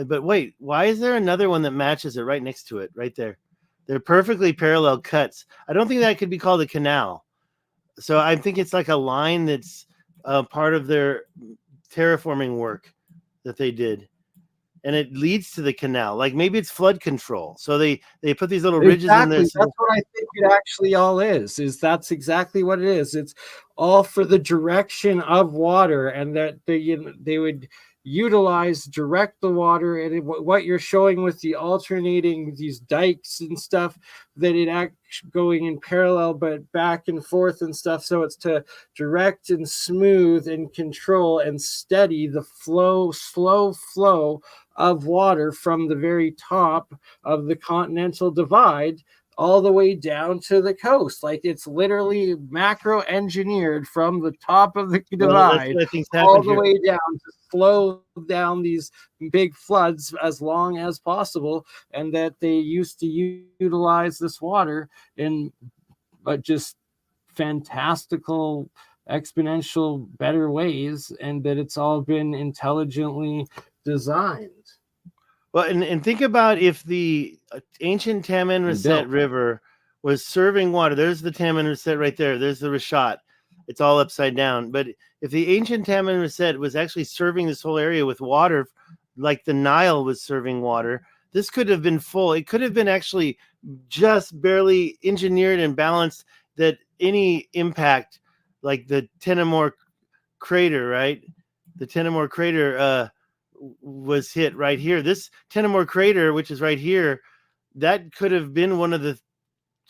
But wait, why is there another one that matches it right next to it, right there? They're perfectly parallel cuts. I don't think that could be called a canal. So I think it's like a line that's part of their terraforming work that they did, and it leads to the canal. Like, maybe it's flood control. So they put these little ridges in there. That's what I think it actually all is. That's exactly what it is. It's all for the direction of water, and that they would direct the water. And what you're showing with the alternating these dikes and stuff, that it actually going in parallel but back and forth and stuff. So it's to direct and smooth and control and steady the slow flow of water from the very top of the continental divide all the way down to the coast. Like, it's literally macro engineered from the top of the divide all the way down to slow down these big floods as long as possible. And that they used to utilize this water in just fantastical, exponential, better ways, and that it's all been intelligently designed. Well, and think about if the ancient Kamman Reset River was serving water. There's the Kamman Reset right there. There's the Rashat. It's all upside down. But if the ancient Kamman Reset was actually serving this whole area with water, like the Nile was serving water, this could have been full. It could have been actually just barely engineered and balanced, that any impact, like the Tenamore crater, right? The Tenamore crater was hit right here. This Tenamore crater, which is right here, that could have been one of the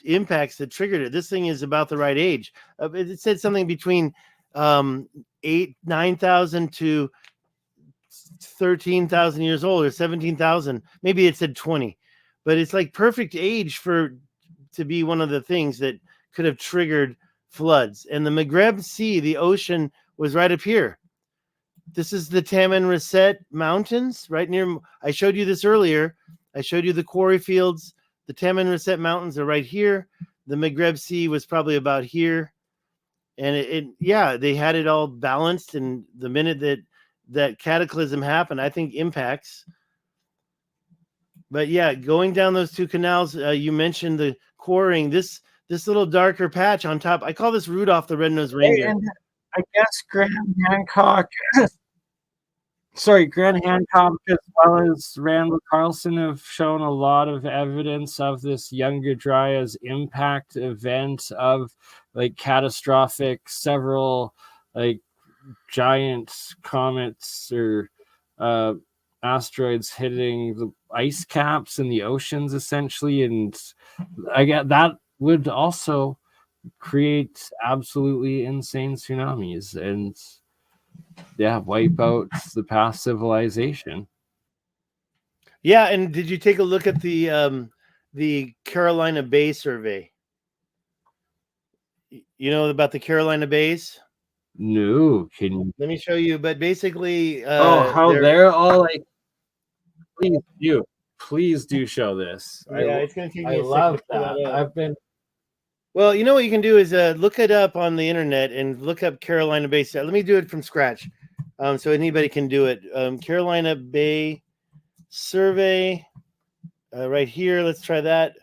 impacts that triggered it. This thing is about the right age. It said something between 9,000 to 13,000 years old, or 17,000. Maybe it said 20, but it's like perfect age to be one of the things that could have triggered floods. And the Maghreb Sea, the ocean, was right up here. This is the Kamman Reset Mountains right near. I showed you this earlier. I showed you the quarry fields. The Kamman Reset Mountains are right here. The Maghreb Sea was probably about here. And they had it all balanced. And the minute that cataclysm happened, I think impacts. But yeah, going down those two canals, you mentioned the quarrying. This little darker patch on top, I call this Rudolph the Red-Nosed Reindeer. And I guess Graham Hancock as well as Randall Carlson have shown a lot of evidence of this Younger Dryas impact event of like catastrophic, several like giant comets or asteroids hitting the ice caps in the oceans essentially. And I get that would also create absolutely insane tsunamis and wipe out the past civilization. Yeah, and did you take a look at the Carolina Bay survey? You know about the Carolina Bays? No, can you? Let me show you. But basically, they're all like, please do show this. Yeah, it's going to take me a love second. I've been. Well, you know what you can do is look it up on the internet and look up Carolina Bay. Let me do it from scratch, so anybody can do it. Carolina Bay survey, right here. Let's try that,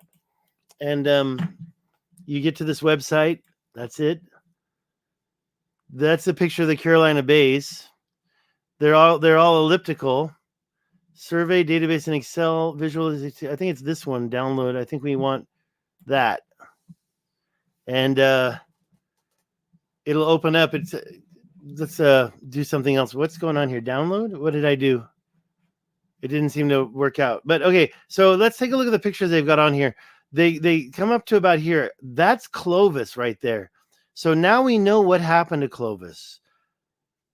and you get to this website. That's it. That's a picture of the Carolina Bays. They're all elliptical. Survey database in Excel visualization. I think it's this one. Download. I think we want that, and it'll open up. Let's do something else. What's going on here? Download? What did I do? It didn't seem to work out. But okay, so let's take a look at the pictures they've got on here. They come up to about here. That's Clovis right there. So now we know what happened to Clovis.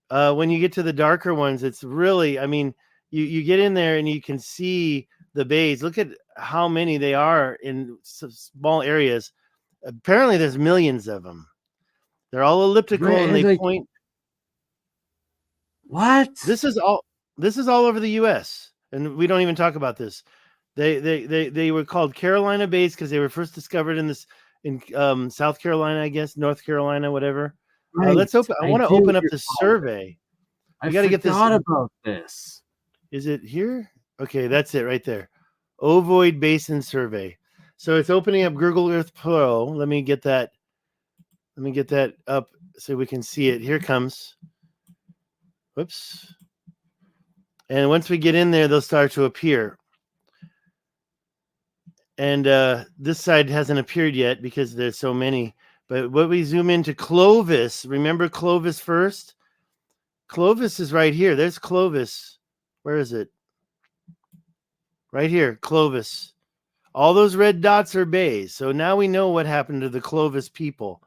When you get to the darker ones, it's really, I mean, you get in there and you can see the bays. Look at how many they are in small areas. Apparently there's millions of them. They're all elliptical, and they point. What? This is all over the U.S. and we don't even talk about this. They were called Carolina bays because they were first discovered in South Carolina, I guess, North Carolina, whatever. Right. Let's open. I want to open up the survey. I got to get this. About this. Is it here? Okay, that's it right there. Ovoid Basin Survey. So it's opening up Google Earth Pro. Let me get that up so we can see it. Here it comes. Whoops. And once we get in there, they'll start to appear. And this side hasn't appeared yet because there's so many. But when we zoom into Clovis, remember Clovis first? Clovis is right here. There's Clovis. Where is it? Right here, Clovis. All those red dots are bays. So now we know what happened to the Clovis people.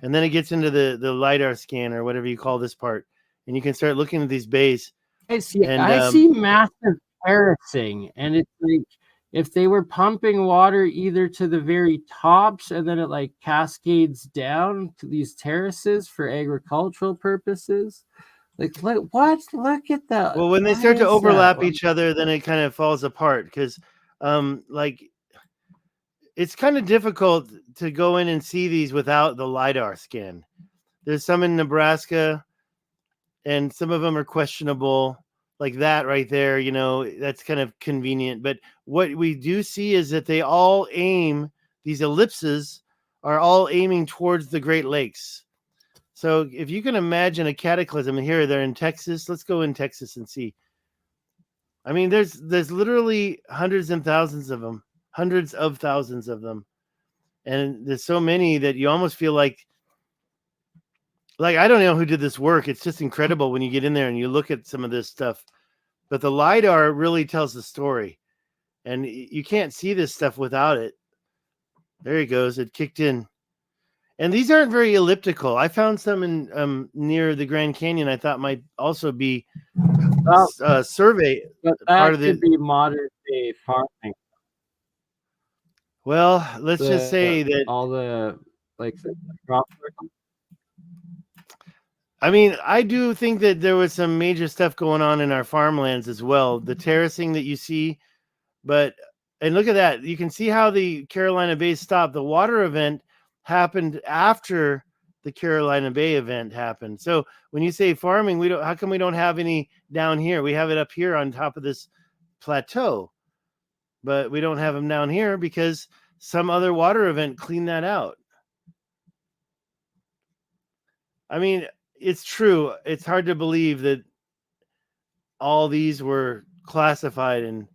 And then it gets into the LiDAR scan or whatever you call this part. And you can start looking at these bays. I see massive terracing. And it's like if they were pumping water either to the very tops and then it like cascades down to these terraces for agricultural purposes. Like, what? Look at that. Well, when they start to overlap each other, then it kind of falls apart because, like, it's kind of difficult to go in and see these without the LiDAR scan. There's some in Nebraska, and some of them are questionable, like that right there. You know, that's kind of convenient. But what we do see is that they all aim, these ellipses are all aiming towards the Great Lakes. So if you can imagine a cataclysm here, they're in Texas. Let's go in Texas and see. I mean, there's literally hundreds of thousands of them. And there's so many that you almost feel like I don't know who did this work. It's just incredible when you get in there and you look at some of this stuff. But the LiDAR really tells the story. And you can't see this stuff without it. There he goes. It kicked in. And these aren't very elliptical. I found some in near the Grand Canyon. I thought might also be survey. But that could be modern day farming. Well, let's just say that all the crop. I mean, I do think that there was some major stuff going on in our farmlands as well. The terracing that you see, and look at that. You can see how the Carolina Bay stopped. The water event happened after the Carolina Bay event happened. So when you say farming, how come we don't have any down here? We have it up here on top of this plateau, but we don't have them down here because some other water event cleaned that out. I mean, it's true. It's hard to believe that all these were classified and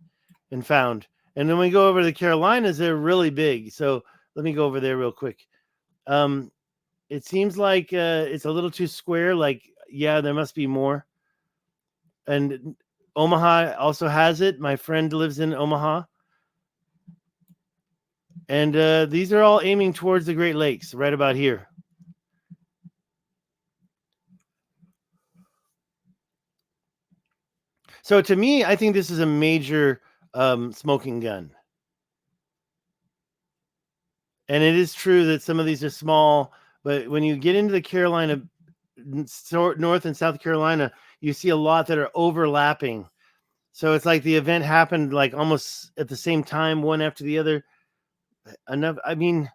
found. And then we go over to the Carolinas, they're really big. So let me go over there real quick. It seems like it's a little too square. Like, yeah, there must be more. And Omaha also has it. My friend lives in Omaha. And these are all aiming towards the Great Lakes, right about here. So to me, I think this is a major smoking gun. And it is true that some of these are small, but when you get into the Carolina, North and South Carolina, you see a lot that are overlapping. So it's like the event happened like almost at the same time, one after the other. I mean,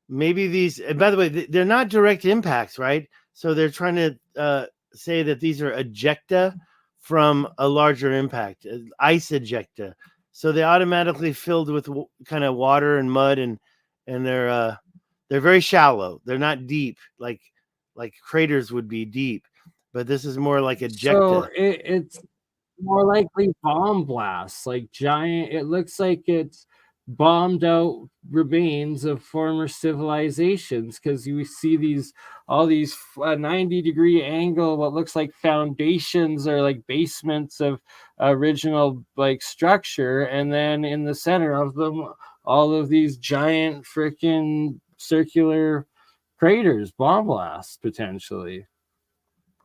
maybe these, and by the way, they're not direct impacts, right? So they're trying to say that these are ejecta from a larger impact, ice ejecta. So they automatically filled with kind of water and mud, and they're very shallow. They're not deep like craters would be deep, but this is more like ejecta. So it's more likely bomb blasts, like giant. It looks like it's bombed out remains of former civilizations, because you see all these 90-degree angle, what looks like foundations or like basements of original like structure, and then in the center of them all of these giant freaking circular craters, bomb blasts potentially.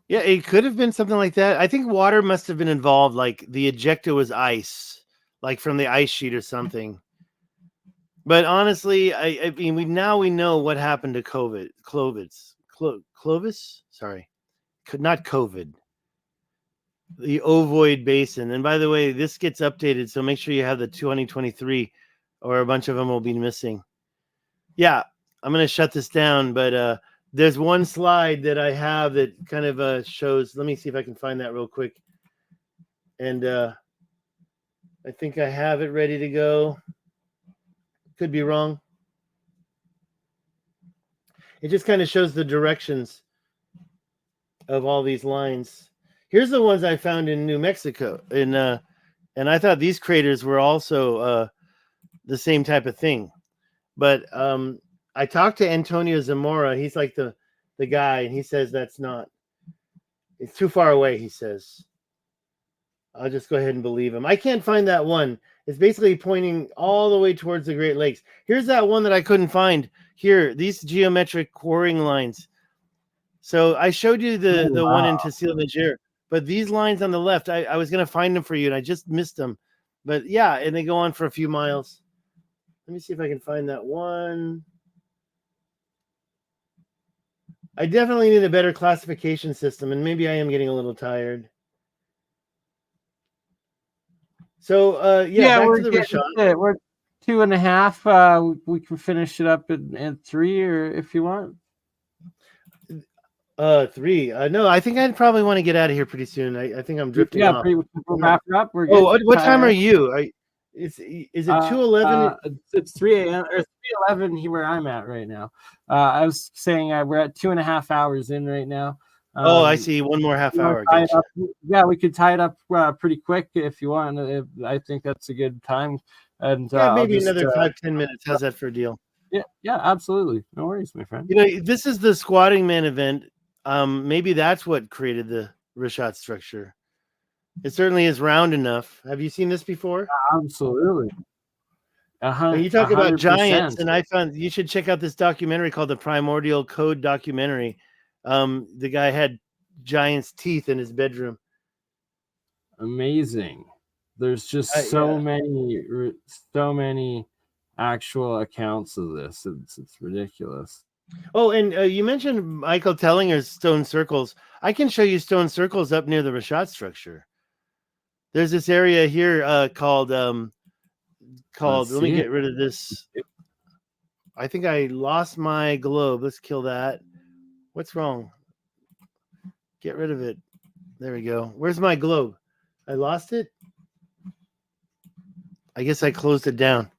Yeah, it could have been something like that. I think water must have been involved, like the ejecta was ice, like from the ice sheet or something. But honestly, I mean, we know what happened to Clovis. Sorry, not COVID. The ovoid basin. And by the way, this gets updated, so make sure you have the 2023, or a bunch of them will be missing. Yeah, I'm gonna shut this down, but there's one slide that I have that kind of shows. Let me see if I can find that real quick. And I think I have it ready to go. Could be wrong. It just kind of shows the directions of all these lines. Here's the ones I found in New Mexico, and I thought these craters were also the same type of thing. But I talked to Antonio Zamora. He's like the guy, and he says that's not. It's too far away, he says. I'll just go ahead and believe him. I can't find that one. It's basically pointing all the way towards the Great Lakes. Here's that one that I couldn't find. Here, these geometric quarrying lines. So I showed you the one in Tassil Niger, but these lines on the left, I was going to find them for you, and I just missed them. But yeah, and they go on for a few miles. Let me see if I can find that one. I definitely need a better classification system, and maybe I am getting a little tired. So back to the Rashad. We're 2.5. We can finish it up in 3, or if you want. 3. No, I think I'd probably want to get out of here pretty soon. I think I'm drifting off. We can wrap it up. We're good. What time are you? Is it 2:11? It's 3 a.m. or 3:11 here where I'm at right now. I was saying we're at 2.5 hours in right now. I see. One more half hour. Gotcha. Yeah, we could tie it up pretty quick if you want. I think that's a good time. And maybe another 5-10 minutes. How's that for a deal? Yeah, absolutely. No worries, my friend. This is the Squatting Man event. Maybe that's what created the Rashad structure. It certainly is round enough. Have you seen this before? Absolutely. You talk about giants, and I found you should check out this documentary called The Primordial Code Documentary. The guy had giant's teeth in his bedroom. Amazing. There's just so many actual accounts of this. It's ridiculous. Oh, and you mentioned Michael Tellinger's stone circles. I can show you stone circles up near the Rashad structure. There's this area here called. Let me get rid of this. I think I lost my globe. Let's kill that. What's wrong? Get rid of it. There we go. Where's my globe? I lost it. I guess I closed it down.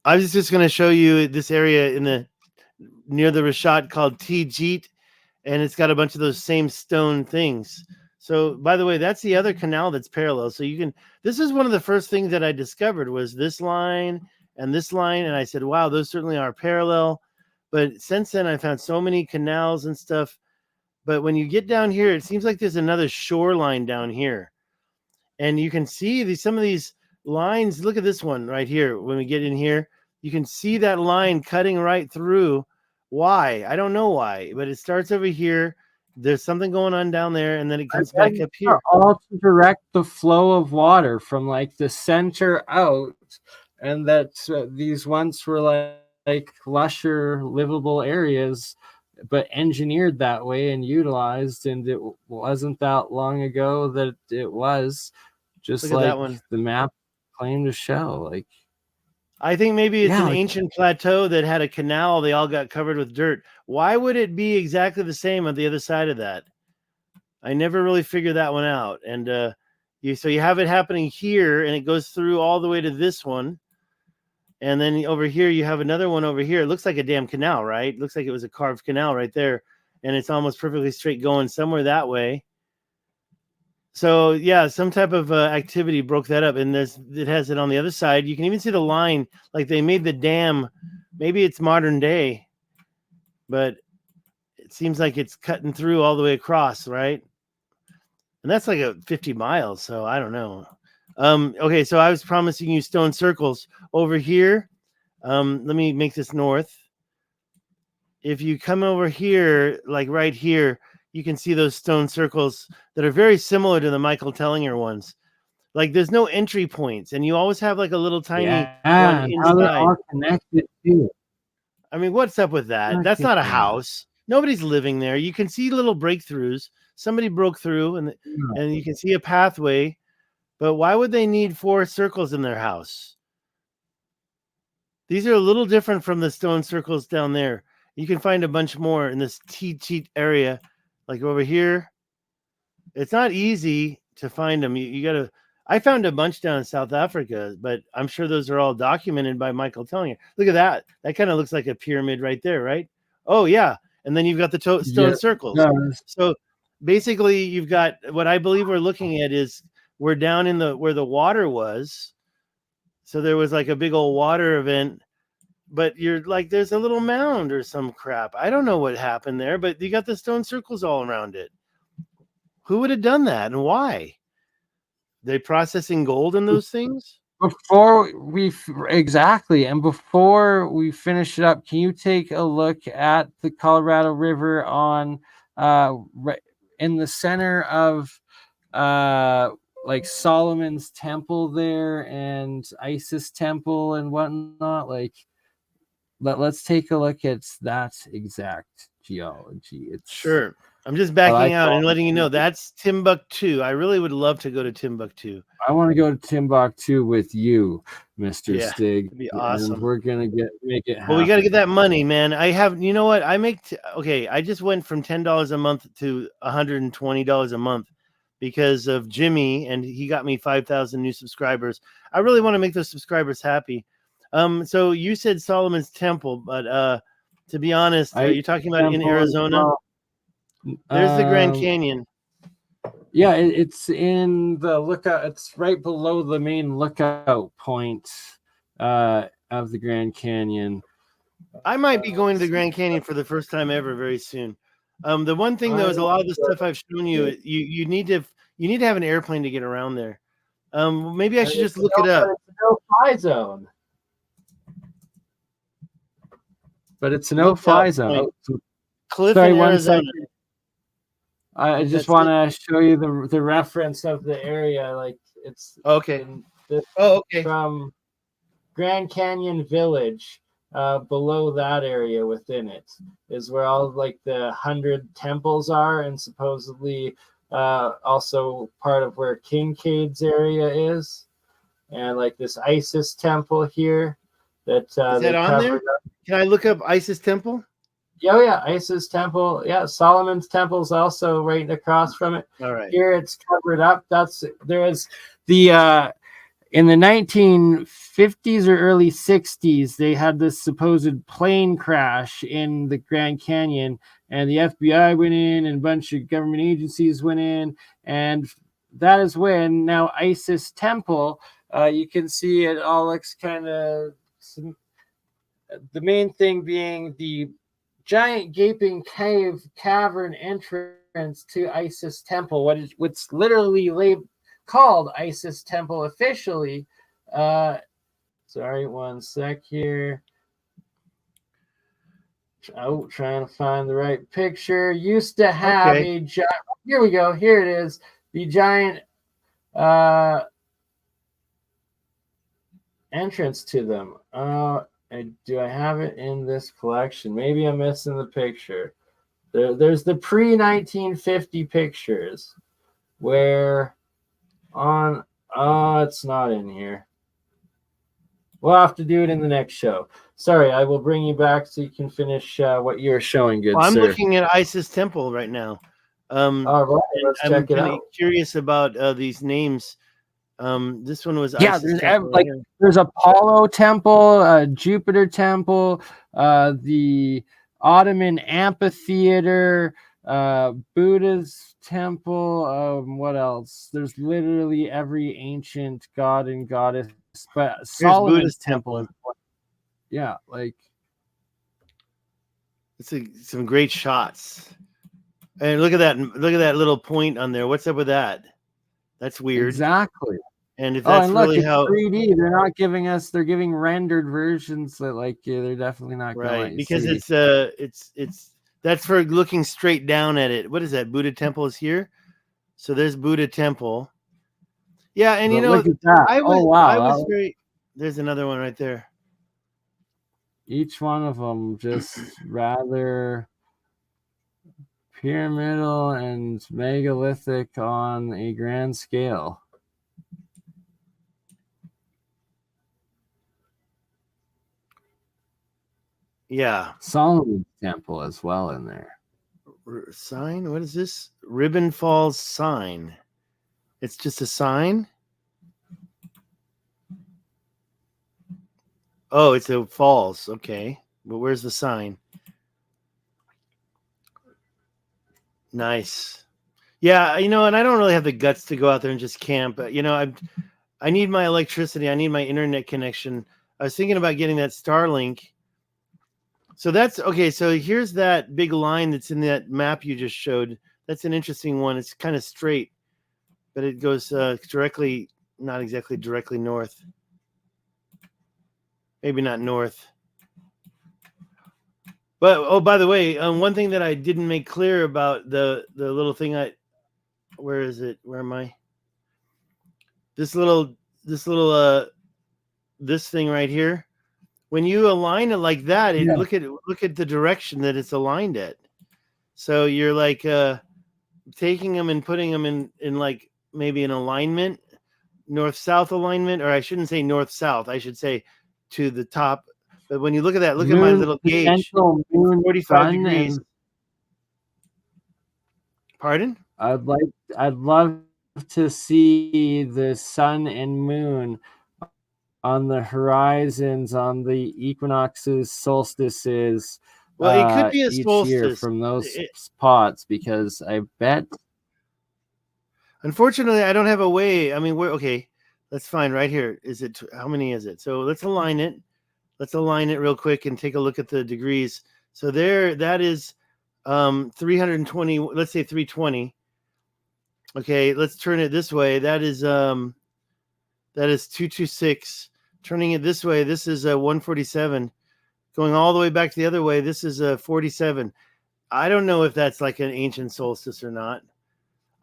I was just going to show you this area near the Rashad called Tijit, and it's got a bunch of those same stone things. So, by the way, that's the other canal that's parallel. So this is one of the first things that I discovered was this line and this line. And I said, wow, those certainly are parallel. But since then, I found so many canals and stuff. But when you get down here, it seems like there's another shoreline down here. And you can see some of these lines. Look at this one right here. When we get in here, you can see that line cutting right through. Why? I don't know why, but it starts over here. There's something going on down there, and then it comes back up here. All to direct the flow of water from like the center out, and that these once were like lusher, livable areas, but engineered that way and utilized. And it wasn't that long ago that it was just like the map claimed to show. Like, I think maybe it's an ancient plateau that had a canal. They all got covered with dirt. Why would it be exactly the same on the other side of that? I never really figured that one out. And so you have it happening here, and it goes through all the way to this one. And then over here, you have another one over here. It looks like a damn canal, right? It looks like it was a carved canal right there. And it's almost perfectly straight going somewhere that way. So yeah, some type of activity broke that up, and it has it on the other side. You can even see the line, like they made the dam. Maybe it's modern day, but it seems like it's cutting through all the way across, right? And that's like 50 miles, so I don't know. Okay, so I was promising you stone circles over here. Let me make this north. If you come over here, like right here, you can see those stone circles that are very similar to the Michael Tellinger ones. Like there's no entry points, and you always have like a little tiny one inside. How they're all connected too. I mean, what's up with that? That's not a house. Nobody's living there. You can see little breakthroughs. Somebody broke through, and you can see a pathway. But why would they need 4 circles in their house? These are a little different from the stone circles down there. You can find a bunch more in this cheat area, like over here. It's not easy to find them. You got to. I found a bunch down in South Africa, but I'm sure those are all documented by Michael Tellinger. Look at that. That kind of looks like a pyramid right there, right? Oh, yeah. And then you've got the stone circles. So basically, you've got what I believe we're looking at is we're down in where the water was. So there was like a big old water event, but you're like, there's a little mound or some crap. I don't know what happened there, but you got the stone circles all around it. Who would have done that and why? They processing gold in those things? Before we finish it up, can you take a look at the Colorado River on in the center of like Solomon's Temple there and Isis Temple and whatnot? Like, let's take a look at that exact geology. It's sure. I'm just backing out and letting you know that's Timbuktu. I really would love to go to Timbuktu. I want to go to Timbuktu with you, Mr. Stig. It'd be awesome. And we're gonna make it happen. Well, we got to get that money, man. You know what? I just went from $10 a month to $120 a month because of Jimmy, and he got me 5,000 new subscribers. I really want to make those subscribers happy. So you said Solomon's Temple, but to be honest, are you talking about in Arizona? There's the Grand Canyon. Yeah, it's in the lookout. It's right below the main lookout point of the Grand Canyon. I might be going to the Grand Canyon for the first time ever very soon. The one thing though is a lot of the stuff I've shown you. You need to have an airplane to get around there. Maybe I should just look it up. It's a no-fly zone. But it's a no-fly zone. Cliff in Arizona. I just want to show you the reference of the area. Like it's okay. From Grand Canyon Village, below that area within it is where all like the 100 temples are, and supposedly also part of where Kincaid's area is, and like this Isis temple here. Is that on there? Can I look up Isis temple? Yeah, Isis temple. Yeah, Solomon's temple is also right across from it. All right. Here it's covered up. There was the in the 1950s or early 60s, they had this supposed plane crash in the Grand Canyon, and the FBI went in, and a bunch of government agencies went in, and that is when now Isis temple. You can see it all looks kind of. The main thing being the giant gaping cavern entrance to Isis temple, what's literally called Isis temple officially. Sorry, one sec here. Trying to find the right picture. Used to have a giant. Here we go. Here it is. The giant entrance to them. Do I have it in this collection? Maybe I'm missing the picture. There's the pre-1950 pictures where it's not in here. We'll have to do it in the next show. Sorry, I will bring you back so you can finish what you're showing, good sir. I'm looking at Isis Temple right now. All right, let's check it out. I'm curious about these names. This one was there's Apollo temple, Jupiter temple, the Ottoman amphitheater, Buddha's temple. What else? There's literally every ancient god and goddess, but Solomon's temple. Yeah, like it's some great shots. And look at that! Look at that little point on there. What's up with that? That's weird. Exactly. And if that's really it's how 3D, they're not giving us. They're giving rendered versions that, like, they're definitely not right, because see. it's that's for looking straight down at it. What is that? Buddha temple is here. So there's Buddha temple. Yeah, and but look at that. I was very. There's another one right there. Each one of them just rather pyramidal and megalithic on a grand scale. Yeah. Solomon's temple as well in there. Sign? What is this? Ribbon Falls sign. It's just a sign? Oh, it's a falls. Okay. But where's the sign? Nice. Yeah, and I don't really have the guts to go out there and just camp. But, I need my electricity. I need my internet connection. I was thinking about getting that Starlink. So that's okay. So here's that big line that's in that map you just showed. That's an interesting one. It's kind of straight, but it goes directly, not exactly directly north. Maybe not north. But by the way, one thing that I didn't make clear about the little thing where is it? Where am I? This thing right here. When you align it like that, look at the direction that it's aligned at. So you're like taking them and putting them in like maybe an alignment, north-south alignment, or I shouldn't say north-south. I should say to the top. But when you look at that, look at my little gauge. 45 degrees. Pardon? I'd love to see the sun and moon on the horizons, on the equinoxes, solstices. Well, it could be a solstice year from those spots, because I bet. Unfortunately, I don't have a way. I mean, okay. Let's find right here. Is it how many is it? So let's align it. Let's align it real quick and take a look at the degrees. So there, that is 320. Let's say 320. Okay, let's turn it this way. That is 226. Turning it this way, this is 147. Going all the way back the other way, this is 47. I don't know if that's like an ancient solstice or not.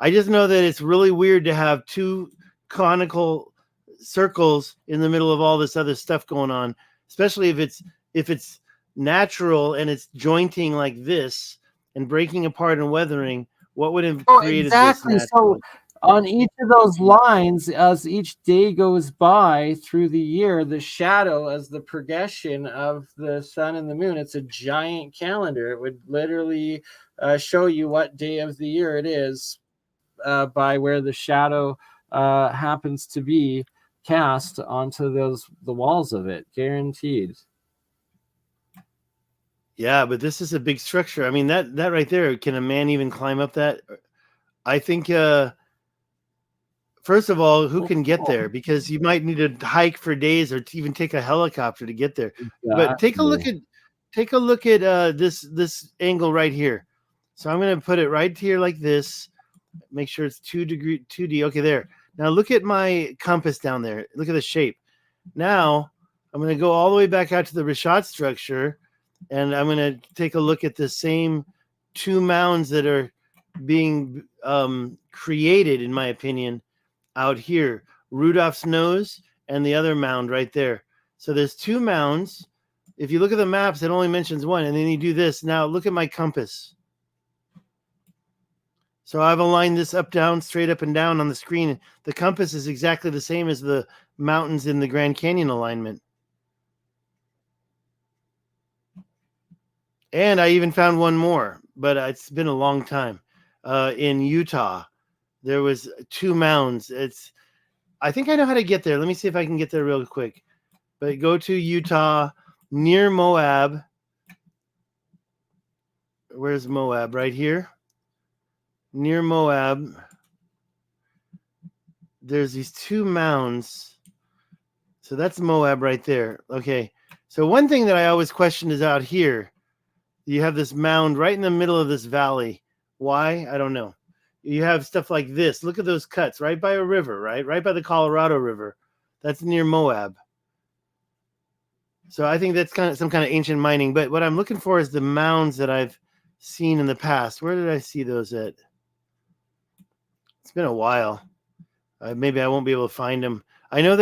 I just know that it's really weird to have two conical circles in the middle of all this other stuff going on, especially if it's natural and it's jointing like this and breaking apart and weathering. What would have created this naturally? So on each of those lines, as each day goes by through the year, the shadow as the progression of the sun and the moon, it's a giant calendar. It would literally show you what day of the year it is by where the shadow happens to be cast onto the walls of it, guaranteed. Yeah, but this is a big structure. I mean, that right there, can a man even climb up that? I think first of all, who can get there? Because you might need to hike for days or to even take a helicopter to get there. Exactly. But take a look at this angle right here. So I'm going to put it right here like this. Make sure it's 2D. Okay, there. Now look at my compass down there. Look at the shape. Now I'm going to go all the way back out to the Rishat structure, and I'm going to take a look at the same two mounds that are being created, in my opinion, out here. Rudolph's nose and the other mound right there. So there's two mounds. If you look at the maps, it only mentions one, and then you do this. Now look at my compass. So I've aligned this up, down, straight up and down on the screen. The compass is exactly the same as the mountains in the Grand Canyon alignment. And I even found one more, but it's been a long time. In Utah, there was two mounds. I think I know how to get there. Let me see if I can get there real quick. But go to Utah, near Moab. Where's Moab? Right here. near Moab. There's these two mounds. So that's Moab right there. Okay. So one thing that I always question is out here. You have this mound right in the middle of this valley. Why? I don't know. You have stuff like this. Look at those cuts right by a river, right? Right by the Colorado River. That's near Moab. So I think that's kind of some kind of ancient mining. But what I'm looking for is the mounds that I've seen in the past. Where did I see those at? It's been a while. Maybe I won't be able to find them. I know that